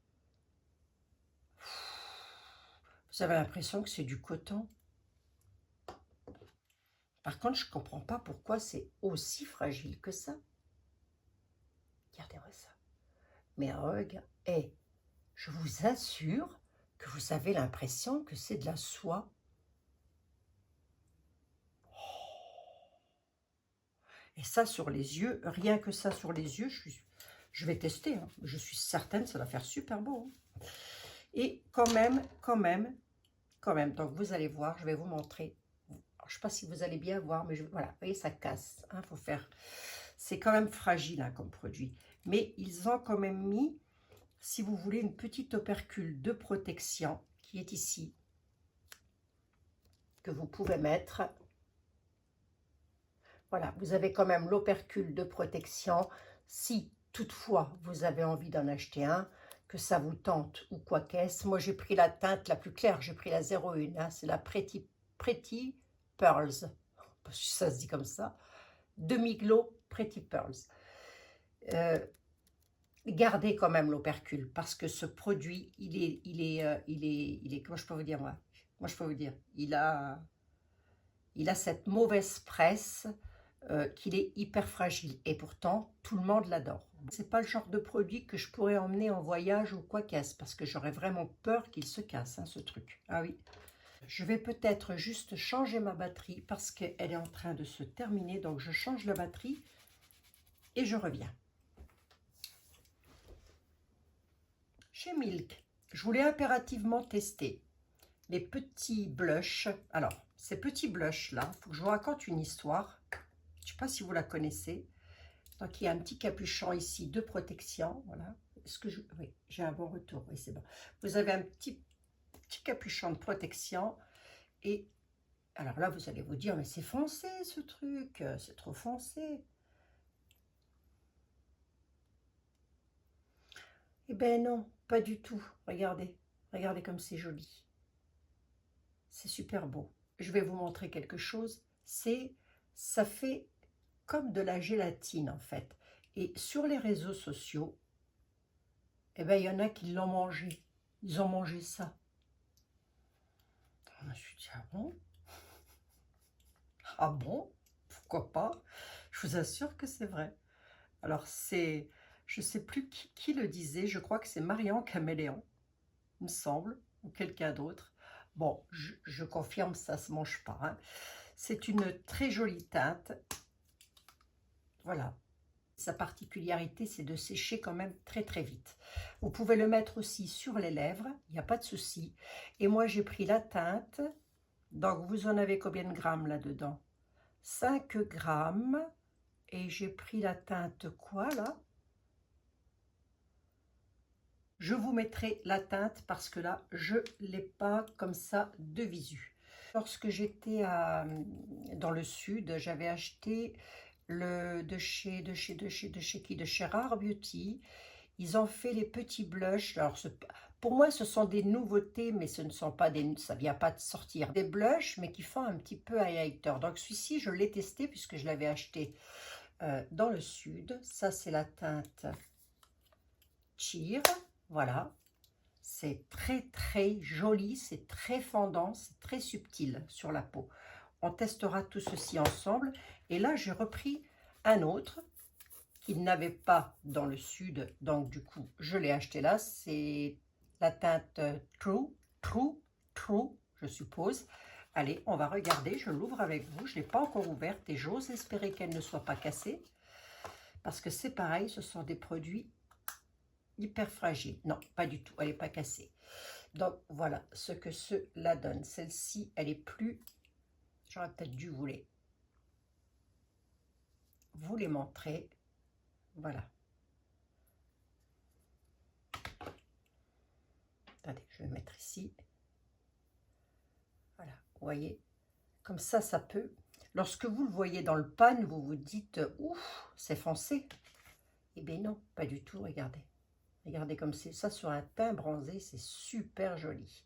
Vous avez l'impression que c'est du coton. Par contre, je ne comprends pas pourquoi c'est aussi fragile que ça. Regardez-moi ça. Mais regardez, je vous assure que vous avez l'impression que c'est de la soie. Et ça sur les yeux, rien que ça sur les yeux, je vais tester. Hein. Je suis certaine que ça va faire super beau. Hein. Et quand même, donc vous allez voir, je vais vous montrer. Alors, je ne sais pas si vous allez bien voir, mais voilà, vous voyez, ça casse. Hein, faut faire. C'est quand même fragile hein, comme produit. Mais ils ont quand même mis, si vous voulez, une petite opercule de protection qui est ici, que vous pouvez mettre. Voilà, vous avez quand même l'opercule de protection. Si toutefois vous avez envie d'en acheter un, que ça vous tente ou quoi qu'est-ce. Moi, j'ai pris la teinte la plus claire, j'ai pris la 01, hein, c'est la Pretty Pearls. Parce que ça se dit comme ça. Demi-glow Pretty Pearls. Gardez quand même l'opercule parce que ce produit, il est, comment je peux vous dire moi je peux vous dire, il a cette mauvaise presse qu'il est hyper fragile et pourtant tout le monde l'adore. C'est pas le genre de produit que je pourrais emmener en voyage ou quoi qu'est-ce, parce que j'aurais vraiment peur qu'il se casse, hein, ce truc. Ah oui. Je vais peut-être juste changer ma batterie parce qu'elle est en train de se terminer. Donc, je change la batterie et je reviens. Chez Milk, je voulais impérativement tester les petits blushs. Alors, ces petits blushs-là, il faut que je vous raconte une histoire. Je ne sais pas si vous la connaissez. Donc, il y a un petit capuchon ici de protection. Voilà. Est-ce que oui, j'ai un bon retour. Oui, c'est bon. Vous avez un petit capuchon de protection. Et alors là, vous allez vous dire, mais c'est foncé ce truc. C'est trop foncé. Eh bien non, pas du tout. Regardez. Regardez comme c'est joli. C'est super beau. Je vais vous montrer quelque chose. Ça fait comme de la gélatine en fait. Et sur les réseaux sociaux, eh ben, il y en a qui l'ont mangé. Ils ont mangé ça. Je me suis dit, ah bon? Ah bon? Pourquoi pas? Je vous assure que c'est vrai. Alors c'est, je ne sais plus qui le disait, je crois que c'est Marion Caméléon, il me semble, ou quelqu'un d'autre. Bon, je confirme, ça ne se mange pas. Hein. C'est une très jolie teinte. Voilà. Sa particularité, c'est de sécher quand même très très vite. Vous pouvez le mettre aussi sur les lèvres, il n'y a pas de souci. Et moi, j'ai pris la teinte. Donc, vous en avez combien de grammes là-dedans? 5 grammes. Et j'ai pris la teinte quoi, là? Je vous mettrai la teinte parce que là, je ne l'ai pas comme ça de visu. Lorsque j'étais dans le sud, j'avais acheté de chez Rare Beauty. Ils ont fait les petits blushs. Alors, pour moi, ce sont des nouveautés, mais ce ne sont pas ça ne vient pas de sortir. Des blushs, mais qui font un petit peu highlighter. Donc, celui-ci, je l'ai testé puisque je l'avais acheté dans le sud. Ça, c'est la teinte Cheer. Voilà. C'est très, très joli. C'est très fendant. C'est très subtil sur la peau. On testera tout ceci ensemble. Et là, j'ai repris un autre qu'il n'avait pas dans le sud. Donc, du coup, je l'ai acheté là. C'est la teinte True, je suppose. Allez, on va regarder. Je l'ouvre avec vous. Je ne l'ai pas encore ouverte et j'ose espérer qu'elle ne soit pas cassée. Parce que c'est pareil, ce sont des produits hyper fragiles. Non, pas du tout. Elle n'est pas cassée. Donc, voilà ce que cela donne. Celle-ci, elle est plus... J'aurais peut-être dû vous les montrer. Voilà. Attendez, je vais le mettre ici. Voilà, vous voyez, comme ça, ça peut. Lorsque vous le voyez dans le pan, vous vous dites, ouf, c'est foncé. Eh bien non, pas du tout, regardez. Regardez comme c'est ça sur un teint bronzé, c'est super joli.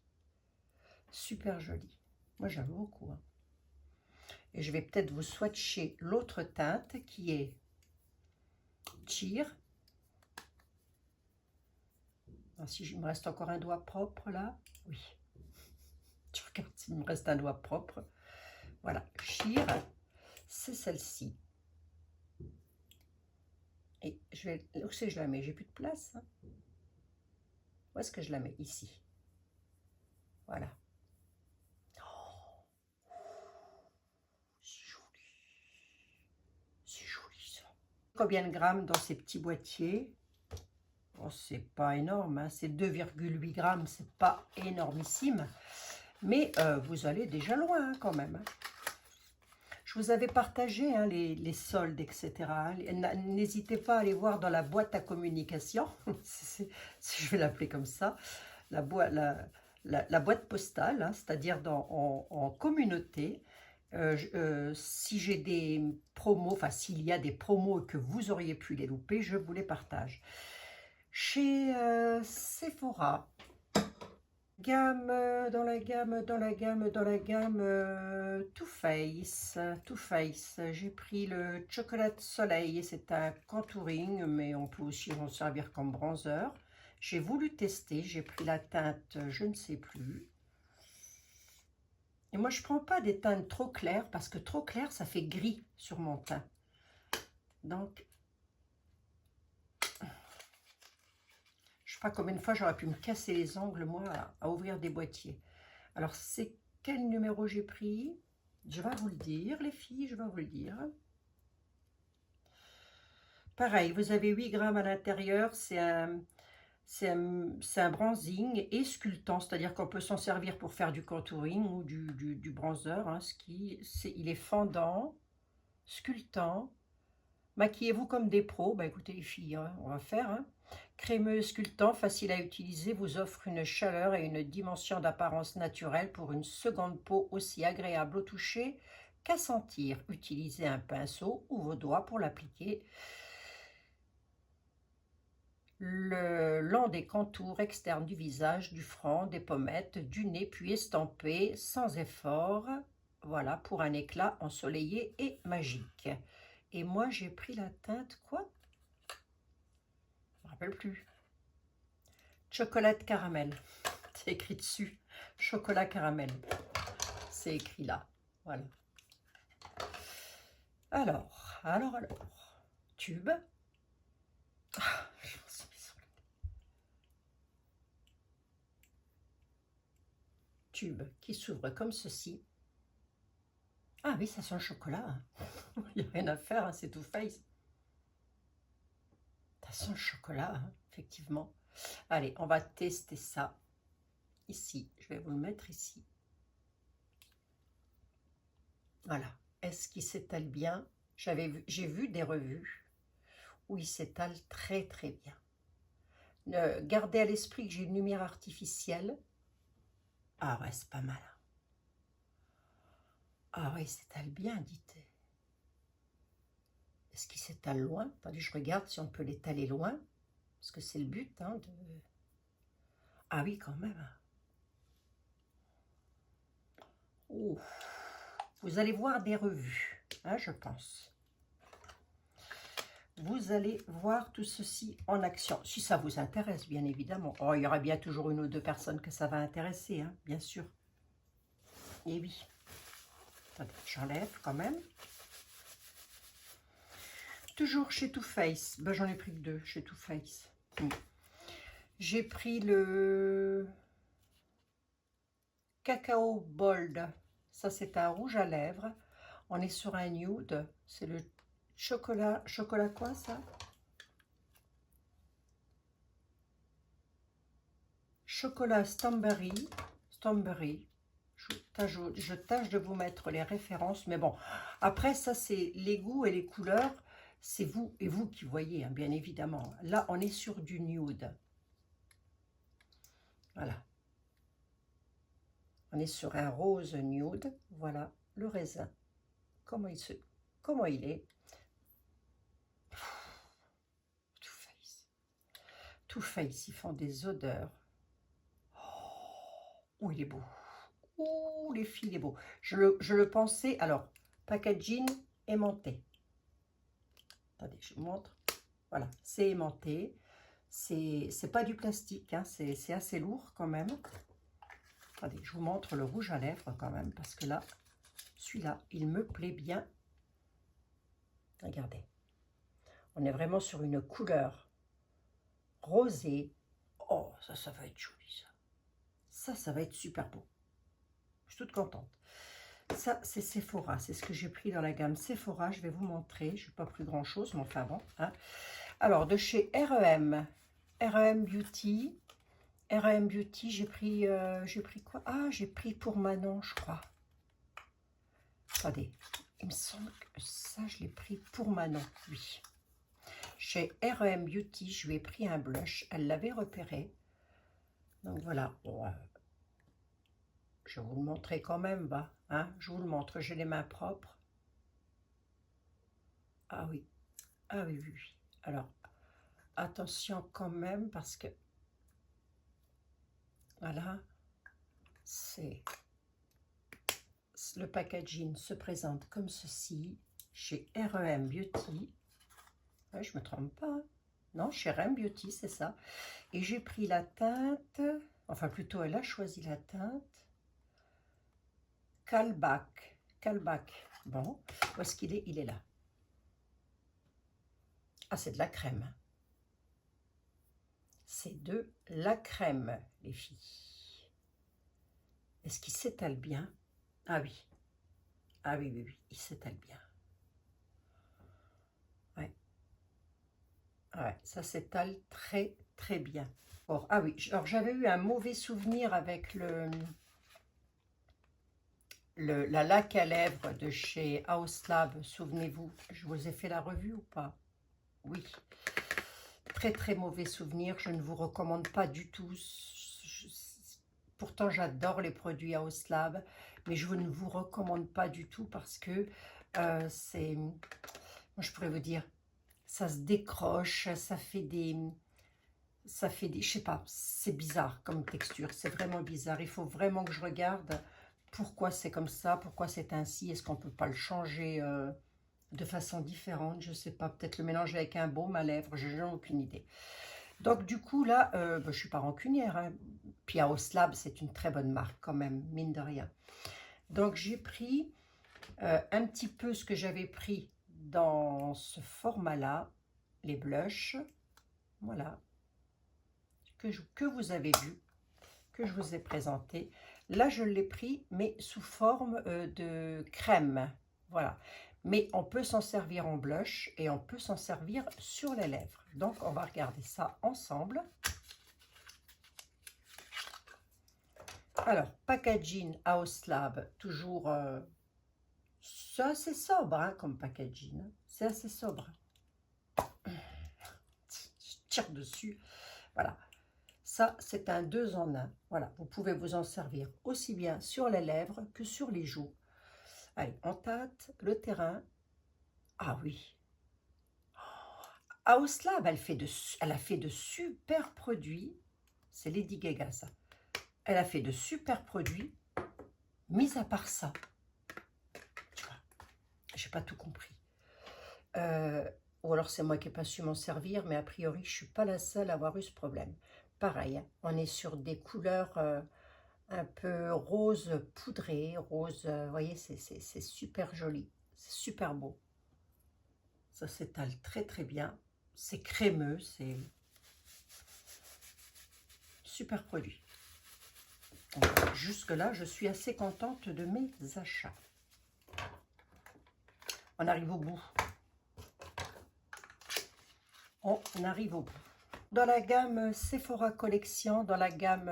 Super joli. Moi, j'aime beaucoup. Hein. Et je vais peut-être vous swatcher l'autre teinte qui est Cheer. Si il me reste encore un doigt propre là, oui. Je regarde s'il me reste un doigt propre. Voilà, Cheer, c'est celle-ci. Et je vais, où est-ce que je la mets? J'ai plus de place. Hein. Où est-ce que je la mets? Ici. Voilà. Oh, c'est joli. C'est joli ça. Combien de grammes dans ces petits boîtiers? Oh, c'est pas énorme, hein. C'est 2,8 grammes, c'est pas énormissime. Mais vous allez déjà loin hein, quand même. Hein. Je vous avais partagé hein, les soldes, etc. N'hésitez pas à aller voir dans la boîte à communication, si je vais l'appeler comme ça, la boîte postale, hein, c'est-à-dire en communauté. Si j'ai des promos, enfin s'il y a des promos que vous auriez pu les louper, je vous les partage. Chez Sephora, dans la gamme Too Faced, j'ai pris le Chocolate Soleil, c'est un contouring, mais on peut aussi en servir comme bronzer. J'ai voulu tester, j'ai pris la teinte, je ne sais plus. Et moi, je ne prends pas des teintes trop claires, parce que trop clair, ça fait gris sur mon teint. Donc, sais pas combien de fois j'aurais pu me casser les ongles, moi, à ouvrir des boîtiers. Alors, c'est quel numéro j'ai pris? Je vais vous le dire, les filles, je vais vous le dire. Pareil, vous avez 8 grammes à l'intérieur, c'est un bronzing et sculptant, c'est-à-dire qu'on peut s'en servir pour faire du contouring ou du bronzer. Hein, il est fendant, sculptant. Maquillez-vous comme des pros. Bah écoutez les filles, hein, on va faire. Hein. Crémeux, sculptant, facile à utiliser, vous offre une chaleur et une dimension d'apparence naturelle pour une seconde peau aussi agréable au toucher qu'à sentir. Utilisez un pinceau ou vos doigts pour l'appliquer le long des contours externes du visage, du front, des pommettes, du nez, puis estampé sans effort. Voilà, pour un éclat ensoleillé et magique. Et moi, j'ai pris la teinte, quoi? Je me rappelle plus. Chocolat caramel. C'est écrit dessus. Chocolat caramel. C'est écrit là. Voilà. Alors. Tube. Ah, je m'en suis mis sur le tube qui s'ouvre comme ceci. Ah oui, ça sent le chocolat. Hein. Il n'y a rien à faire, hein, c'est Too Faced. Ça sent le chocolat, hein, effectivement. Allez, on va tester ça ici. Je vais vous le mettre ici. Voilà. Est-ce qu'il s'étale bien? J'ai vu des revues où il s'étale très très bien. Gardez à l'esprit que j'ai une lumière artificielle. Ah ouais, c'est pas mal. Ah ouais, il s'étale bien, dites. Est-ce qu'il s'étale loin? Attendez, je regarde si on peut l'étaler loin. Parce que c'est le but. Hein, Ah oui, quand même. Oh. Vous allez voir des revues, hein, je pense. Vous allez voir tout ceci en action. Si ça vous intéresse, bien évidemment. Oh, il y aura bien toujours une ou deux personnes que ça va intéresser, hein, bien sûr. Et oui. Attendez, j'enlève quand même. Toujours chez Too Faced. Ben, j'en ai pris que 2 chez Too Faced. J'ai pris le Cacao Bold. Ça, c'est un rouge à lèvres. On est sur un nude. C'est le chocolat. Chocolat quoi, ça? Chocolat Stamberry. Je tâche de vous mettre les références. Mais bon, après, ça, c'est les goûts et les couleurs. C'est vous et vous qui voyez, hein, bien évidemment. Là, on est sur du nude. Voilà. On est sur un rose nude. Voilà, le raisin. Comment il est. Too Faced. Too Faced, ils font des odeurs. Oh, il est beau. Oh, les filles, il est beau. Je le pensais. Alors, packaging aimanté. Attendez, je vous montre. Voilà, c'est aimanté. C'est pas du plastique, hein, c'est assez lourd quand même. Attendez, je vous montre le rouge à lèvres quand même, parce que là, celui-là, il me plaît bien. Regardez. On est vraiment sur une couleur rosée. Oh, ça va être joli, ça. Ça va être super beau. Je suis toute contente. Ça, c'est Sephora. C'est ce que j'ai pris dans la gamme Sephora. Je vais vous montrer. Je n'ai pas pris grand-chose, mais enfin bon. Hein. Alors, de chez R.E.M. R.E.M. Beauty. R.E.M. Beauty, j'ai pris quoi? Ah, j'ai pris pour Manon, je crois. Attendez, il me semble que ça, je l'ai pris pour Manon, oui. Chez R.E.M. Beauty, je lui ai pris un blush. Elle l'avait repéré. Donc voilà. Bon, je vais vous le montrer quand même, va. Hein, je vous le montre, j'ai les mains propres. Ah oui. Ah oui, oui, oui. Alors, attention quand même, parce que... Voilà. C'est... Le packaging se présente comme ceci. Chez R.E.M. Beauty. Ouais, je ne me trompe pas. Hein. Non, chez R.E.M. Beauty, c'est ça. Et j'ai pris la teinte... Enfin, plutôt, elle a choisi la teinte. Kalbach. Bon, où est-ce qu'il est? Il est là. Ah, c'est de la crème. c'est de la crème, les filles. Est-ce qu'il s'étale bien? Ah oui. Ah oui, oui, oui, il s'étale bien. Ouais. Ouais, ça s'étale très, très bien. Bon, ah oui, alors j'avais eu un mauvais souvenir avec la laque à lèvres de chez House Lab. Souvenez-vous, je vous ai fait la revue ou pas? Oui. Très, très mauvais souvenir. Je ne vous recommande pas du tout. Pourtant, j'adore les produits House Lab, mais je ne vous recommande pas du tout parce que c'est... Moi, je pourrais vous dire, ça se décroche, ça fait des... je sais pas, c'est bizarre comme texture, c'est vraiment bizarre. Il faut vraiment que je regarde pourquoi c'est comme ça, pourquoi c'est ainsi. Est-ce qu'on peut pas le changer de façon différente? Je sais pas, peut-être le mélanger avec un baume à lèvres, je n'ai aucune idée. Donc du coup là, je suis pas rancunière, hein. Puis House Lab, c'est une très bonne marque quand même, mine de rien. Donc j'ai pris un petit peu ce que j'avais pris dans ce format-là, les blushs, voilà, que vous avez vu, que je vous ai présenté. Là, je l'ai pris, mais sous forme de crème, voilà. Mais on peut s'en servir en blush et on peut s'en servir sur les lèvres. Donc, on va regarder ça ensemble. Alors, packaging House Lab, toujours... c'est assez sobre hein, comme packaging. C'est assez sobre. Je tire dessus. Voilà. Ça, c'est un 2 en 1. Voilà, vous pouvez vous en servir aussi bien sur les lèvres que sur les joues. Allez, on tâte le terrain. Ah oui. House Lab, elle a fait de super produits. C'est Lady Gaga, ça. Elle a fait de super produits. Mis à part ça, je n'ai pas tout compris. Ou alors c'est moi qui n'ai pas su m'en servir, mais a priori, je ne suis pas la seule à avoir eu ce problème. Pareil, hein, on est sur des couleurs un peu rose poudré, rose, vous voyez, c'est super joli, c'est super beau. Ça s'étale très très bien, c'est crémeux, c'est super produit. Jusque là, je suis assez contente de mes achats. On arrive au bout. On arrive au bout. Dans la gamme Sephora Collection, dans la gamme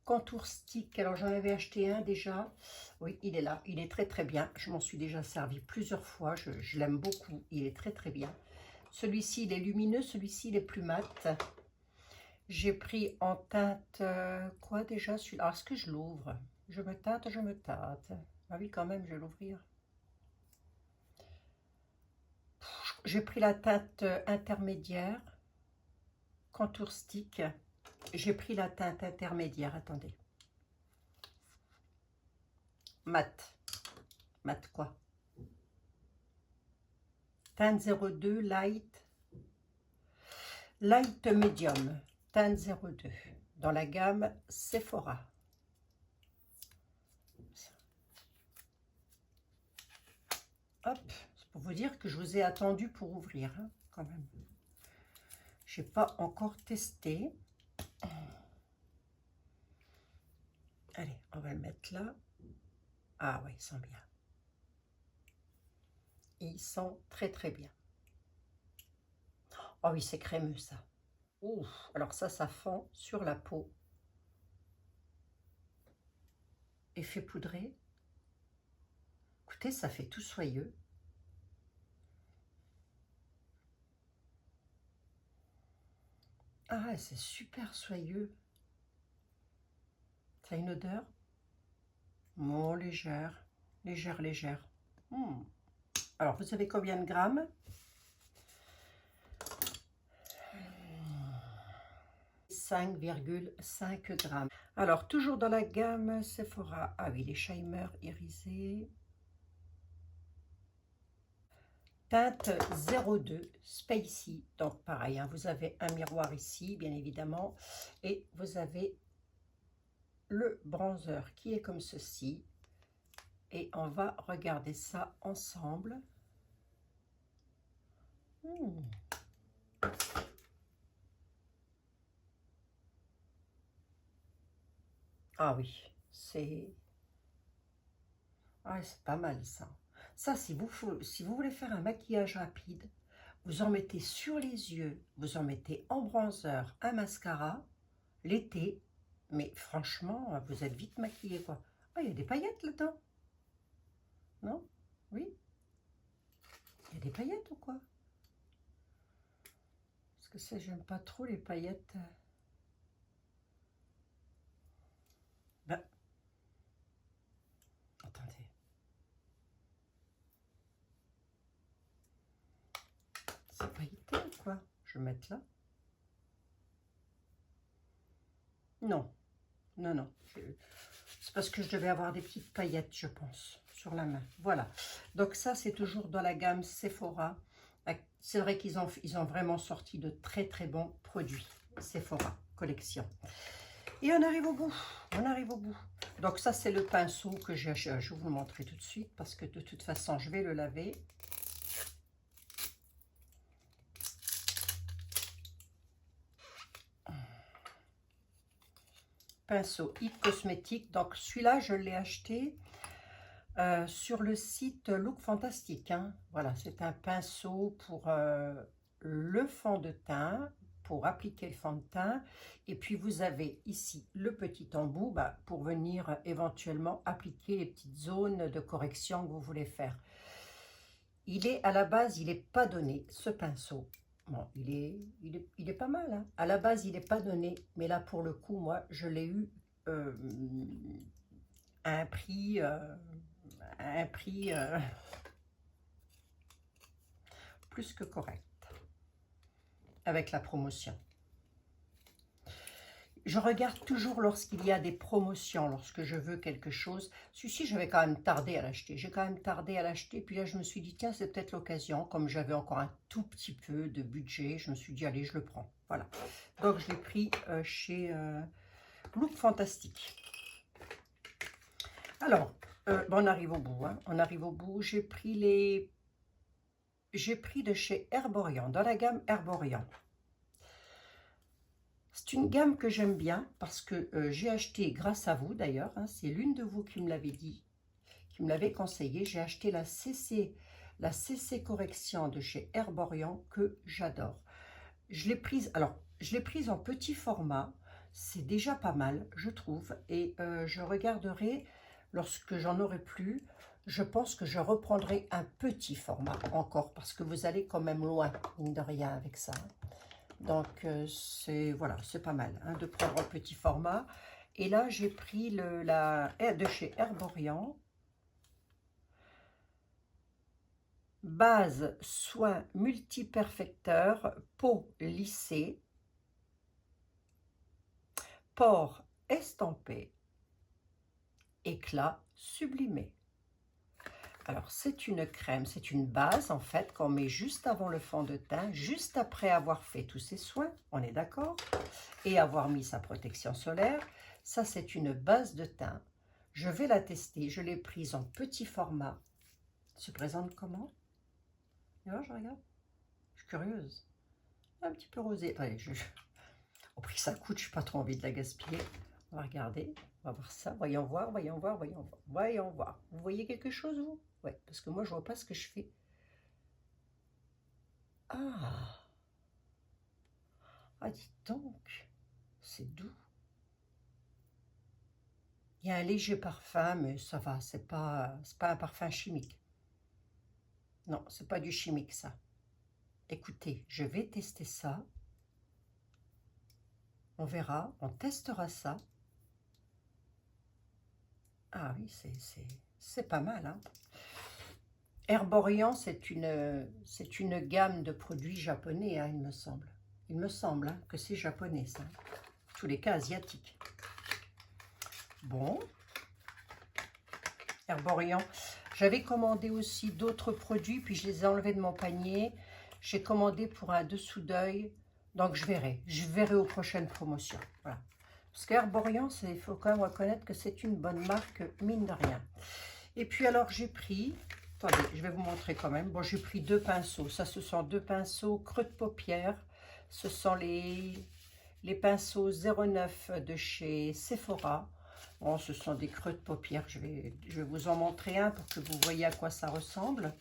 Contour Stick, alors j'en avais acheté un déjà. Oui, il est là, il est très très bien. Je m'en suis déjà servi plusieurs fois, je l'aime beaucoup, il est très très bien. Celui-ci, il est lumineux, celui-ci, il est plus mat. J'ai pris en teinte, quoi déjà celui-là? Alors, est-ce que je l'ouvre? Je me tâte, je me tâte. Ah oui, quand même, je vais l'ouvrir. J'ai pris la teinte intermédiaire, Contour Stick. J'ai pris la teinte intermédiaire, attendez. Mat. Mat quoi? Teinte 02 Light. Light Medium. Teinte 02. Dans la gamme Sephora. Hop. C'est pour vous dire que je vous ai attendu pour ouvrir, hein, quand même. Je n'ai pas encore testé. Allez, on va le mettre là. Ah oui, il sent bien. Il sent très très bien. Oh oui, c'est crémeux ça. Ouf, alors ça fond sur la peau. Effet poudré. Écoutez, ça fait tout soyeux. Ah, c'est super soyeux. Ça a une odeur. Oh, légère. Légère, légère. Alors, vous savez combien de grammes? 5,5 grammes. Alors, toujours dans la gamme Sephora. Ah oui, les Shimer irisés. Teinte 02 Spacey. Donc, pareil, hein, vous avez un miroir ici, bien évidemment. Et vous avez le bronzer qui est comme ceci. Et on va regarder ça ensemble. Ah oui, c'est pas mal ça. Ça, si vous voulez faire un maquillage rapide, vous en mettez sur les yeux, vous en mettez en bronzer, un mascara, l'été, mais franchement, vous êtes vite maquillé, quoi. Ah, il y a des paillettes là-dedans, non? Oui, il y a des paillettes ou quoi? Parce que ça, j'aime pas trop les paillettes. Ben, attendez. C'est pailleté ou quoi? Je vais mettre là. Non, non, non. C'est parce que je devais avoir des petites paillettes, je pense, sur la main. Voilà. Donc ça, c'est toujours dans la gamme Sephora. C'est vrai ils ont vraiment sorti de très, très bons produits. Sephora collection. Et on arrive au bout. On arrive au bout. Donc ça, c'est le pinceau que j'ai acheté. Je vais vous le montrer tout de suite parce que de toute façon, je vais le laver. Pinceau It Cosmétique. Donc celui-là, je l'ai acheté sur le site Look Fantastique. Hein. Voilà, c'est un pinceau pour le fond de teint, pour appliquer le fond de teint. Et puis vous avez ici le petit embout pour venir éventuellement appliquer les petites zones de correction que vous voulez faire. Il est à la base, il n'est pas donné, ce pinceau. Bon, il est pas mal. Hein. À la base, il n'est pas donné, mais là, pour le coup, moi, je l'ai eu à un prix, plus que correct, avec la promotion. Je regarde toujours lorsqu'il y a des promotions, lorsque je veux quelque chose. Celui-ci, je vais quand même tarder à l'acheter. J'ai quand même tardé à l'acheter. Puis là, je me suis dit, tiens, c'est peut-être l'occasion. Comme j'avais encore un tout petit peu de budget, je me suis dit, allez, je le prends. Voilà. Donc, je l'ai pris chez Look Fantastique. Alors, on arrive au bout. Hein. On arrive au bout. J'ai pris de chez Herborian, dans la gamme Herborian. C'est une gamme que j'aime bien parce que j'ai acheté, grâce à vous d'ailleurs, hein, c'est l'une de vous qui me l'avait dit, qui me l'avait conseillé. J'ai acheté la CC Correction de chez Herborian que j'adore. Je l'ai prise, alors, je l'ai prise en petit format, c'est déjà pas mal, je trouve. Et je regarderai, lorsque j'en aurai plus, je pense que je reprendrai un petit format encore parce que vous allez quand même loin, mine de rien, avec ça. Donc, voilà, c'est pas mal hein, de prendre un petit format. Et là, j'ai pris de chez Herborian. Base soin multiperfecteur, peau lissée, pores estampés, éclat sublimé. Alors, c'est une crème, c'est une base en fait qu'on met juste avant le fond de teint, juste après avoir fait tous ses soins, on est d'accord, et avoir mis sa protection solaire. Ça, c'est une base de teint. Je vais la tester, je l'ai prise en petit format. Elle se présente comment? Et là, je regarde, je suis curieuse. Un petit peu rosé. Allez, au prix que ça coûte, je n'ai pas trop envie de la gaspiller. On va regarder, on va voir ça. Voyons voir, voyons voir, voyons voir, voyons voir. Vous voyez quelque chose, vous? Ouais, parce que moi, je vois pas ce que je fais. Ah, dites donc, c'est doux. Il y a un léger parfum, mais ça va, c'est pas un parfum chimique. Non, c'est pas du chimique, ça. Écoutez, je vais tester ça. On verra, on testera ça. Ah oui, c'est pas mal, hein. Herborian, c'est une gamme de produits japonais, hein, il me semble. Il me semble hein, que c'est japonais, ça. En tous les cas, asiatique. Bon. Herborian. J'avais commandé aussi d'autres produits, puis je les ai enlevés de mon panier. J'ai commandé pour un dessous d'œil. Donc, je verrai. Je verrai aux prochaines promotions. Voilà. Parce qu'Herborian, il faut quand même reconnaître que c'est une bonne marque, mine de rien. Et puis, alors, j'ai pris... Attendez, je vais vous montrer quand même. Bon, j'ai pris 2 pinceaux. Ça, ce sont 2 pinceaux creux de paupières. Ce sont les pinceaux 09 de chez Sephora. Oh, ce sont des creux de paupières. Je vais vous en montrer un pour que vous voyez à quoi ça ressemble.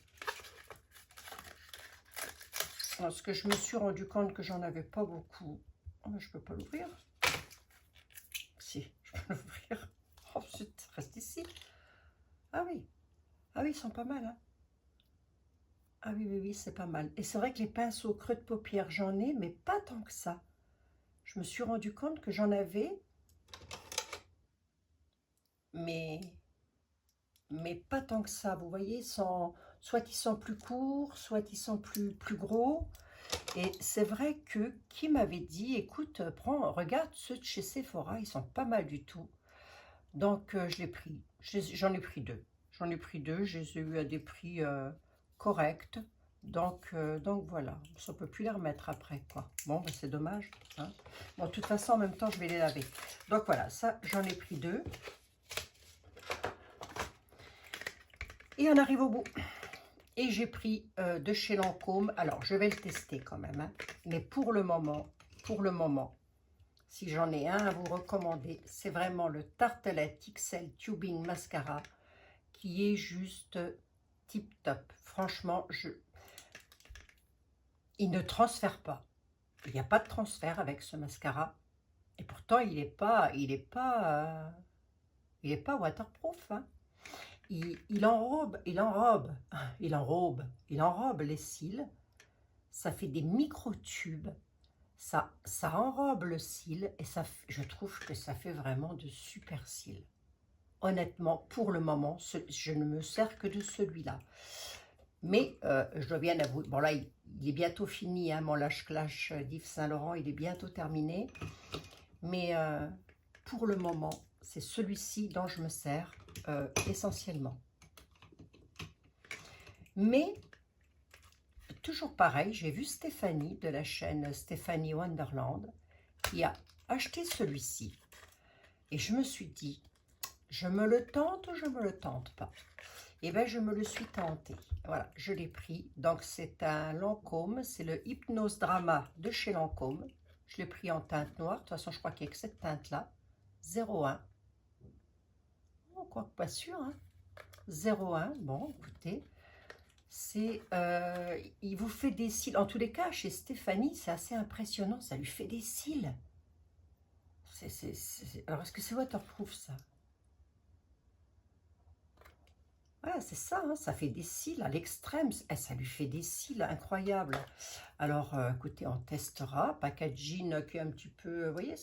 Parce que je me suis rendu compte que j'en avais pas beaucoup. Oh, je peux pas l'ouvrir. Si, je peux l'ouvrir. Oh, zut, reste ici. Ah oui. Ah oui, ils sont pas mal, hein. Ah oui, oui, oui, c'est pas mal. Et c'est vrai que les pinceaux creux de paupières, j'en ai, mais pas tant que ça. Je me suis rendu compte que j'en avais, mais pas tant que ça. Vous voyez, soit ils sont plus courts, soit ils sont plus gros. Et c'est vrai que qui m'avait dit, écoute, regarde ceux de chez Sephora, ils sont pas mal du tout. Donc, je l'ai pris. J'en ai pris deux. J'en ai pris deux. Je les ai eu à des prix corrects. Donc voilà. Ça ne peut plus les remettre après, quoi. Bon, ben, c'est dommage. Hein. Bon, de toute façon, en même temps, je vais les laver. Donc voilà, ça, j'en ai pris deux. Et on arrive au bout. Et j'ai pris de chez Lancôme. Alors, je vais le tester quand même. Hein. Mais pour le moment, si j'en ai un à vous recommander, c'est vraiment le Tartelette XL Tubing Mascara qui est juste tip top. Franchement, il ne transfère pas. Il n'y a pas de transfert avec ce mascara. Et pourtant, il n'est pas waterproof. Hein. Il enrobe les cils. Ça fait des micro-tubes. Ça enrobe le cil et je trouve que ça fait vraiment de super cils. Honnêtement, pour le moment, je ne me sers que de celui-là. Mais je dois bien avouer, bon là, il est bientôt fini, hein, mon Lash Clash d'Yves Saint Laurent, il est bientôt terminé. Mais pour le moment, c'est celui-ci dont je me sers essentiellement. Mais toujours pareil, j'ai vu Stéphanie de la chaîne Stéphanie Wonderland qui a acheté celui-ci. Et je me suis dit, je me le tente ou je me le tente pas? Et bien, je me le suis tenté. Voilà, je l'ai pris. Donc, c'est un Lancôme. C'est le Hypnose Drama de chez Lancôme. Je l'ai pris en teinte noire. De toute façon, je crois qu'il n'y a que cette teinte-là. 01. Oh, quoi, pas sûr, hein. 01. Bon, écoutez. Il vous fait des cils. En tous les cas, chez Stéphanie, c'est assez impressionnant. Ça lui fait des cils. Alors, est-ce que c'est waterproof, ça? Voilà, c'est ça, hein, ça fait des cils à l'extrême. Ça lui fait des cils incroyables. Alors, écoutez, on testera. Packaging qui est un petit peu, vous voyez,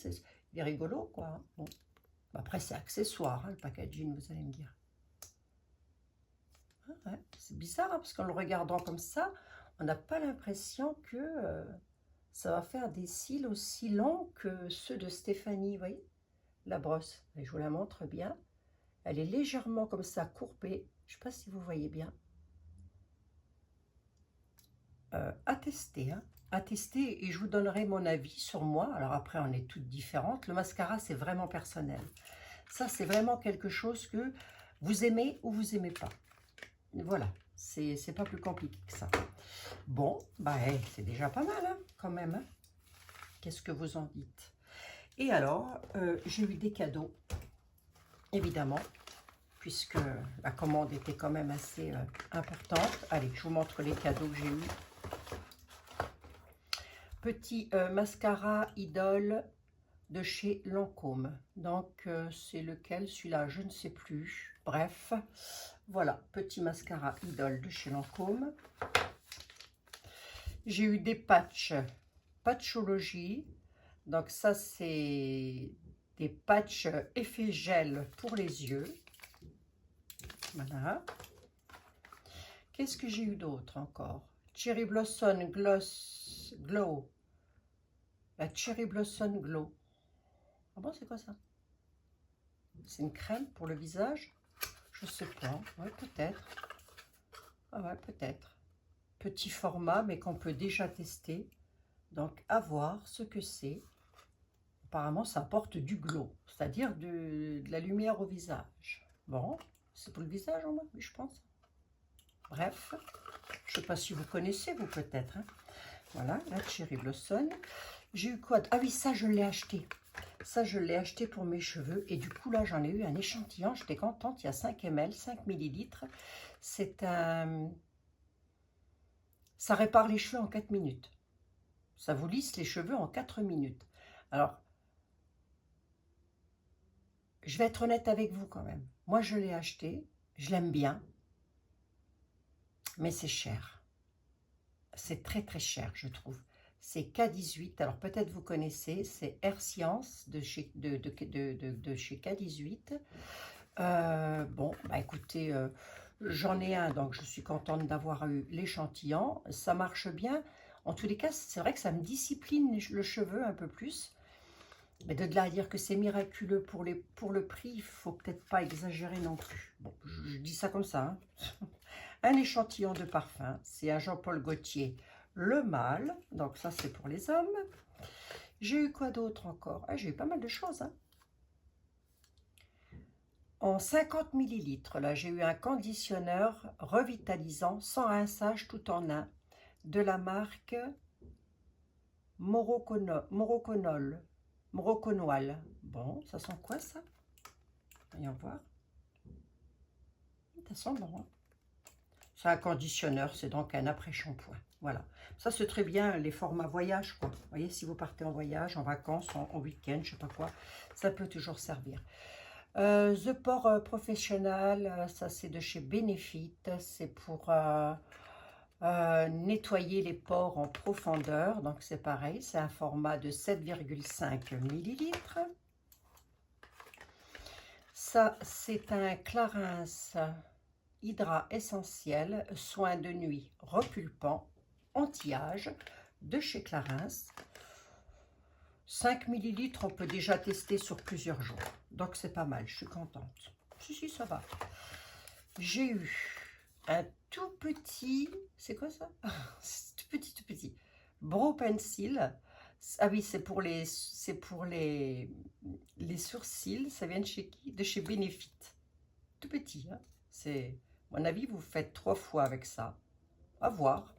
il est rigolo, quoi. Bon. Après, c'est accessoire, hein, le packaging, vous allez me dire. Ah, ouais, c'est bizarre, hein, parce qu'en le regardant comme ça, on n'a pas l'impression que ça va faire des cils aussi longs que ceux de Stéphanie, vous voyez, la brosse. Et je vous la montre bien. Elle est légèrement comme ça, courbée. Je ne sais pas si vous voyez bien. À tester, hein. À tester, et je vous donnerai mon avis sur moi. Alors après, on est toutes différentes. Le mascara, c'est vraiment personnel. Ça, c'est vraiment quelque chose que vous aimez ou vous aimez pas. Voilà, c'est pas plus compliqué que ça. Bon, bah, c'est déjà pas mal, hein, quand même. Hein. Qu'est-ce que vous en dites? Et alors, j'ai eu des cadeaux, évidemment, puisque la commande était quand même assez importante. Allez, je vous montre les cadeaux que j'ai eus. Petit mascara Idole de chez Lancôme. Donc, c'est lequel? Celui-là, je ne sais plus. Bref, voilà, petit mascara Idole de chez Lancôme. J'ai eu des patchs, Patchologie. Donc, ça, c'est des patchs effet gel pour les yeux. Voilà. Qu'est-ce que j'ai eu d'autre encore? Cherry Blossom Glow. La Cherry Blossom Glow. Ah bon, c'est quoi ça? C'est une crème pour le visage? Je sais pas. Ouais, peut-être. Ah ouais, peut-être. Petit format, mais qu'on peut déjà tester. Donc, à voir ce que c'est. Apparemment, ça apporte du glow, c'est-à-dire de la lumière au visage. Bon, c'est pour le visage, je pense. Bref, je ne sais pas si vous connaissez, vous peut-être. Hein. Voilà, la Cherry Blossom. J'ai eu quoi? Ah oui, ça, je l'ai acheté. Ça, je l'ai acheté pour mes cheveux. Et du coup, là, j'en ai eu un échantillon. J'étais contente. Il y a 5 ml, 5 millilitres. C'est un... Ça répare les cheveux en 4 minutes. Ça vous lisse les cheveux en 4 minutes. Alors, je vais être honnête avec vous quand même. Moi, je l'ai acheté. Je l'aime bien. Mais c'est cher. C'est très, très cher, je trouve. C'est K18. Alors, peut-être vous connaissez. C'est Air Science de chez, chez K18. Bon, bah écoutez, j'en ai un, donc je suis contente d'avoir eu l'échantillon. Ça marche bien. En tous les cas, c'est vrai que ça me discipline le cheveu un peu plus. Mais de là à dire que c'est miraculeux pour le prix, il ne faut peut-être pas exagérer non plus. Bon, je dis ça comme ça. Hein. Un échantillon de parfum, c'est un Jean-Paul Gaultier, le mâle. Donc ça, c'est pour les hommes. J'ai eu quoi d'autre encore? Ah, j'ai eu pas mal de choses. Hein. En 50 millilitres, là, j'ai eu un conditionneur revitalisant sans rinçage tout en un de la marque Moroconol. Bon, ça sent quoi ça? Voyons voir. Ça sent bon. Hein. C'est un conditionneur, c'est donc un après-shampoing. Voilà. Ça, c'est très bien les formats voyage, quoi. Vous voyez, si vous partez en voyage, en vacances, en week-end, je sais pas quoi, ça peut toujours servir. The Pore Professional, ça c'est de chez Benefit. C'est pour nettoyer les pores en profondeur. Donc c'est pareil, c'est un format de 7,5 millilitres. Ça, c'est un Clarins Hydra Essentiel, soin de nuit repulpant, anti-âge, de chez Clarins. 5 millilitres, on peut déjà tester sur plusieurs jours. Donc, c'est pas mal, je suis contente. Si, ça va. J'ai eu un tout petit... C'est quoi ça? tout petit. Brow Pencil. Ah oui, c'est pour les sourcils. Ça vient de chez qui? De chez Benefit. Tout petit, hein. C'est... À mon avis, vous faites 3 fois avec ça. À voir.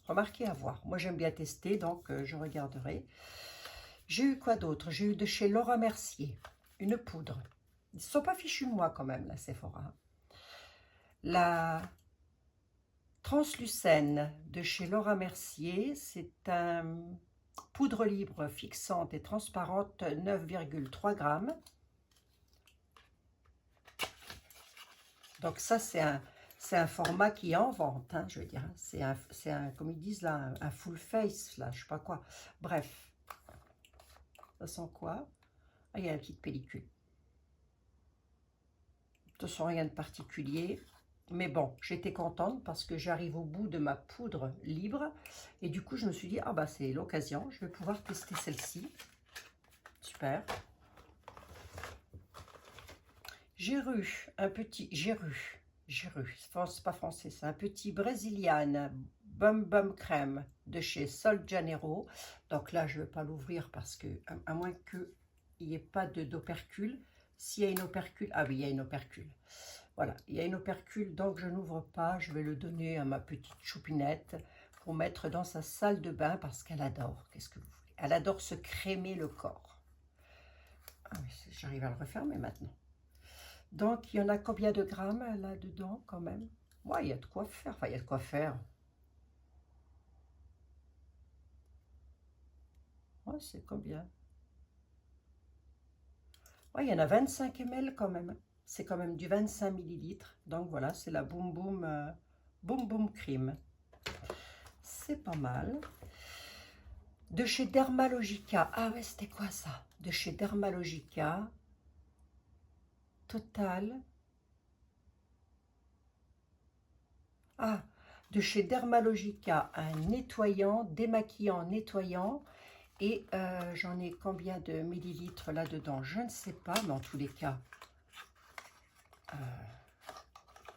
Remarquez, à voir. Moi, j'aime bien tester, donc je regarderai. J'ai eu quoi d'autre? J'ai eu de chez Laura Mercier, une poudre. Ils ne sont pas fichus de moi quand même, la Sephora. La Translucène de chez Laura Mercier, c'est un poudre libre fixante et transparente, 9,3 grammes. Donc ça, c'est un format qui est en vente, hein, je veux dire. C'est un, comme ils disent là, un full face, là, je sais pas quoi. Bref. Ça sent quoi? Ah, il y a une petite pellicule. De toute façon, rien de particulier. Mais bon, j'étais contente parce que j'arrive au bout de ma poudre libre. Et du coup, je me suis dit, ah bah c'est l'occasion, je vais pouvoir tester celle-ci. Super. J'ai eu un petit... c'est pas français, c'est un petit Brésilien Bum Crème de chez Sol Janeiro. Donc là, je ne vais pas l'ouvrir parce que, à moins qu'il n'y ait pas d'opercule. S'il y a une opercule, ah oui, il y a une opercule. Voilà, il y a une opercule, donc je n'ouvre pas. Je vais le donner à ma petite choupinette pour mettre dans sa salle de bain parce qu'elle adore. Qu'est-ce que vous voulez? Elle adore se crémer le corps. Ah, j'arrive à le refermer maintenant. Donc, il y en a combien de grammes là-dedans quand même? Ouais, il y a de quoi faire. Enfin, il y a de quoi faire. Ouais, c'est combien? Ouais, il y en a 25 ml quand même. C'est quand même du 25 millilitres. Donc voilà, c'est la Boom Boom Cream. C'est pas mal. De chez Dermalogica. Ah ouais, c'était quoi ça? De chez Dermalogica. Total. Ah, de chez Dermalogica, un nettoyant, démaquillant, nettoyant. Et j'en ai combien de millilitres là-dedans? Je ne sais pas, mais en tous les cas,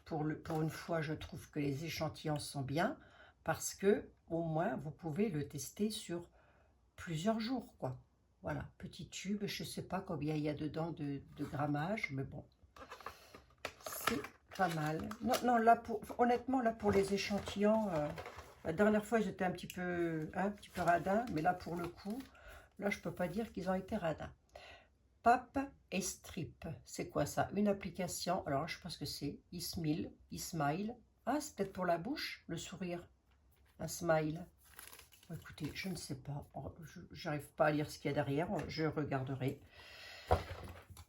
pour une fois, je trouve que les échantillons sont bien parce que au moins, vous pouvez le tester sur plusieurs jours, quoi. Voilà, petit tube, je ne sais pas combien il y a dedans de grammage, mais bon, c'est pas mal. Non, là, honnêtement, là, pour les échantillons, la dernière fois, j'étais un petit peu radin, mais là, pour le coup, là, je ne peux pas dire qu'ils ont été radins. Pape et Strip. C'est quoi ça? Une application. Alors, je sais pas ce que c'est. Ismail. Ah, c'est peut-être pour la bouche, le sourire. Un smile. Écoutez, je ne sais pas. J'arrive pas à lire ce qu'il y a derrière. Je regarderai.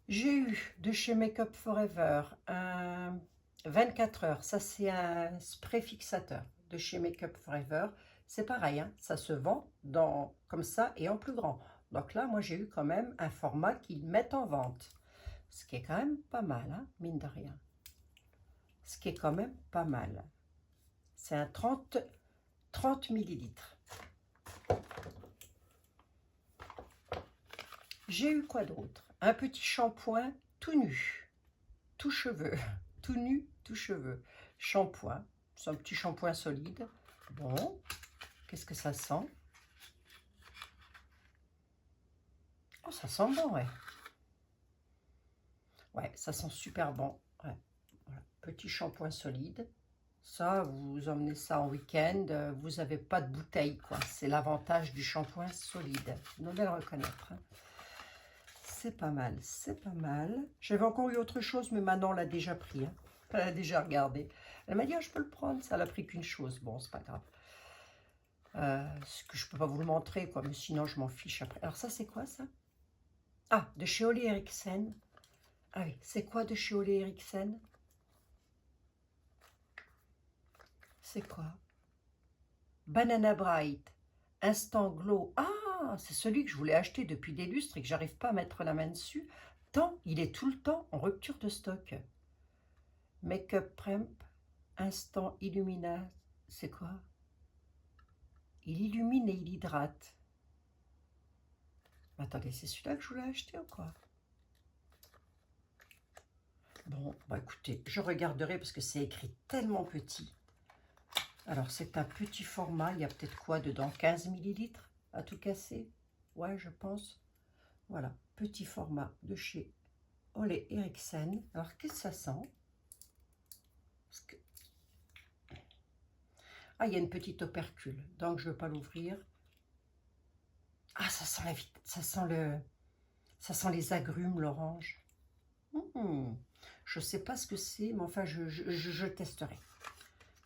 J'ai eu de chez Makeup Forever un 24 heures. Ça, c'est un spray fixateur de chez Makeup Forever. C'est pareil, hein, ça se vend comme ça et en plus grand. Donc là, moi, j'ai eu quand même un format qu'ils mettent en vente. Ce qui est quand même pas mal, hein, mine de rien. Ce qui est quand même pas mal. C'est un 30 millilitres. J'ai eu quoi d'autre? Un petit shampoing tout nu, tout cheveux. Tout nu, tout cheveux. Shampoing. C'est un petit shampoing solide. Bon. Qu'est-ce que ça sent? Oh, ça sent bon, ouais. Ouais, ça sent super bon. Ouais. Voilà. Petit shampoing solide. Ça, vous emmenez ça en week-end, vous n'avez pas de bouteille, quoi. C'est l'avantage du shampoing solide. Vous devez le reconnaître. Hein. C'est pas mal, c'est pas mal. J'avais encore eu autre chose, mais Manon l'a déjà pris. Hein. Elle a déjà regardé. Elle m'a dit, ah, je peux le prendre. Ça, elle a pris qu'une chose. Bon, c'est pas grave. Ce que je peux pas vous le montrer, quoi, mais sinon je m'en fiche après. Alors ça, c'est quoi ça? Ah, de chez Ole Henriksen. Ah oui, c'est quoi de chez Ole Henriksen? C'est quoi? Banana Bright, Instant Glow. Ah, c'est celui que je voulais acheter depuis des lustres et que j'arrive pas à mettre la main dessus. Tant, il est tout le temps en rupture de stock. Make-up Prep, Instant Illumina. C'est quoi? Il illumine et il hydrate. Attendez, c'est celui-là que je voulais acheter ou quoi? Bon, bah écoutez, je regarderai parce que c'est écrit tellement petit. Alors, c'est un petit format. Il y a peut-être quoi dedans? 15 millilitres à tout casser? Ouais, je pense. Voilà, petit format de chez Ole Henriksen. Alors, qu'est-ce que ça sent? Que... Ah, il y a une petite opercule, donc je ne veux pas l'ouvrir. Ah, ça sent ça sent les agrumes, l'orange. Je ne sais pas ce que c'est, mais enfin, je testerai.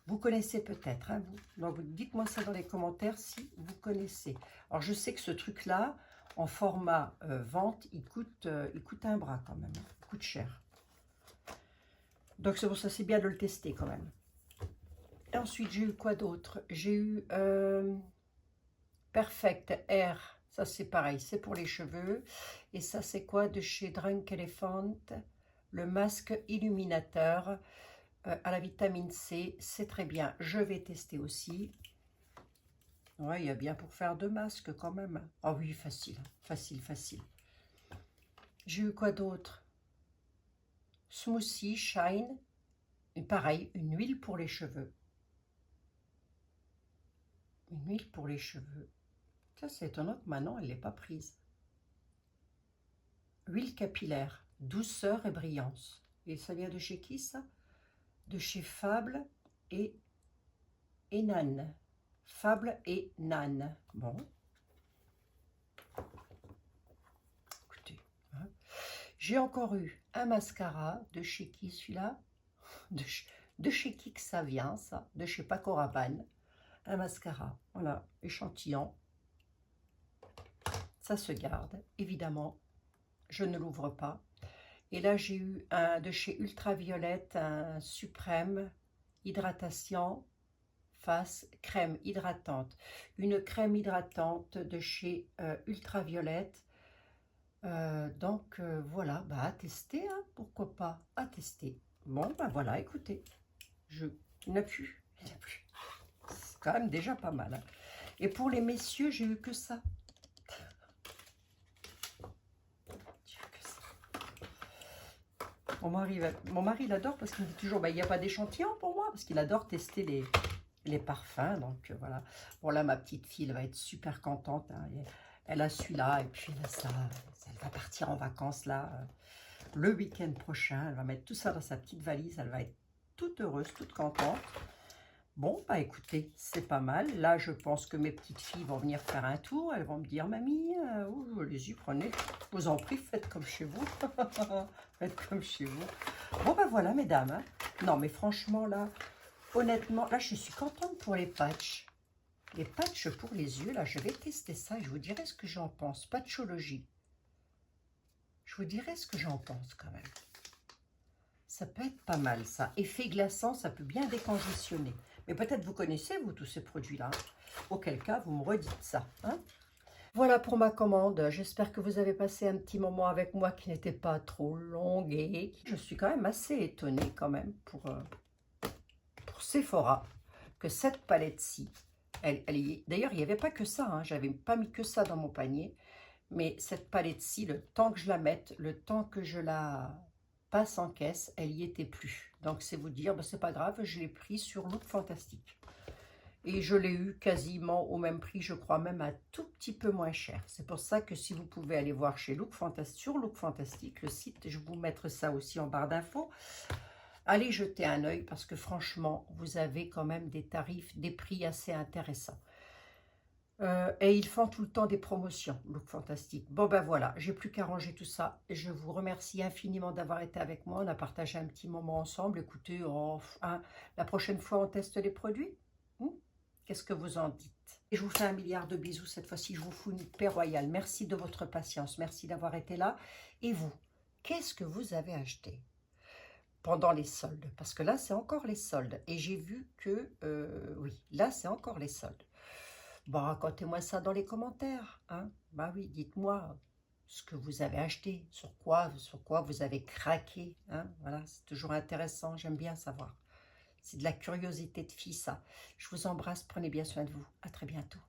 Vous connaissez peut-être, hein, vous. Donc, dites-moi ça dans les commentaires si vous connaissez. Alors, je sais que ce truc-là, en format vente, il coûte un bras quand même. Il coûte cher. Donc, c'est pour ça, c'est bien de le tester quand même. Et ensuite, j'ai eu quoi d'autre? J'ai eu Perfect Air. Ça, c'est pareil, c'est pour les cheveux. Et ça, c'est quoi? De chez Drunk Elephant. Le masque illuminateur à la vitamine C. C'est très bien. Je vais tester aussi. Ouais, il y a bien pour faire 2 masques quand même. Ah oui, facile, facile, facile. J'ai eu quoi d'autre? Smoothie Shine. Et pareil, une huile pour les cheveux. Une huile pour les cheveux. Ça, c'est étonnant que maintenant, elle ne l'ait pas prise. Huile capillaire, douceur et brillance. Et ça vient de chez qui, ça? De chez Fable et Nan. Fable et Nan. Bon. Écoutez. Hein. J'ai encore eu un mascara. De chez qui, celui-là? De chez qui que ça vient, ça? De chez Paco Rabanne. Un mascara. Voilà, échantillon. Ça se garde, évidemment. Je ne l'ouvre pas. Et là, j'ai eu un de chez Ultraviolette, un suprême hydratation face crème hydratante. Une crème hydratante de chez Ultraviolette. Donc, voilà, bah, à tester, hein, pourquoi pas, à tester. Bon, ben voilà, écoutez, il n'y en a plus, il n'y en a plus. C'est quand même déjà pas mal. Hein. Et pour les messieurs, j'ai eu que ça. Mon mari il adore parce qu'il me dit toujours, bah, il n'y a pas d'échantillon pour moi, parce qu'il adore tester les parfums. Donc voilà. Bon là, ma petite fille, elle va être super contente. Hein, elle a celui-là et puis elle a ça. Elle va partir en vacances là le week-end prochain. Elle va mettre tout ça dans sa petite valise. Elle va être toute heureuse, toute contente. Bon, bah écoutez, c'est pas mal. Là, je pense que mes petites filles vont venir faire un tour. Elles vont me dire, mamie, oh, allez-y, prenez. Je vous en prie, faites comme chez vous. Faites comme chez vous. Bon, bah voilà, mesdames. Hein. Non, mais franchement, là, honnêtement, là, je suis contente pour les patchs. Les patchs pour les yeux, là, je vais tester ça et je vous dirai ce que j'en pense. Patchologie. Je vous dirai ce que j'en pense quand même. Ça peut être pas mal, ça. Effet glaçant, ça peut bien décongestionner. Mais peut-être vous connaissez, vous, tous ces produits-là. Auquel cas, vous me redites ça. Hein? Voilà pour ma commande. J'espère que vous avez passé un petit moment avec moi qui n'était pas trop long. Et je suis quand même assez étonnée quand même pour Sephora que cette palette-ci, d'ailleurs, il n'y avait pas que ça. Hein, j'avais pas mis que ça dans mon panier. Mais cette palette-ci, le temps que je la mette, le temps que je la passe en caisse, elle y était plus. Donc c'est vous dire, ben, c'est pas grave, je l'ai pris sur Look Fantastique. Et je l'ai eu quasiment au même prix, je crois même un tout petit peu moins cher. C'est pour ça que si vous pouvez aller voir chez Look Fantastique, sur Look Fantastique, le site, je vais vous mettre ça aussi en barre d'infos. Allez jeter un œil parce que franchement, vous avez quand même des tarifs, des prix assez intéressants. Et ils font tout le temps des promotions, Look Fantastique. Bon ben voilà, j'ai plus qu'à ranger tout ça. Je vous remercie infiniment d'avoir été avec moi. On a partagé un petit moment ensemble. Écoutez, hein, la prochaine fois, on teste les produits. Qu'est-ce que vous en dites? Et je vous fais un milliard de bisous. Cette fois-ci, je vous fous une paix royale. Merci de votre patience. Merci d'avoir été là. Et vous, qu'est-ce que vous avez acheté pendant les soldes? Parce que là, c'est encore les soldes. Et j'ai vu que, oui, là, c'est encore les soldes. Bon, racontez-moi ça dans les commentaires. Hein? Bah oui, dites-moi ce que vous avez acheté, sur quoi vous avez craqué. Hein? Voilà, c'est toujours intéressant, j'aime bien savoir. C'est de la curiosité de fille, ça. Je vous embrasse, prenez bien soin de vous. À très bientôt.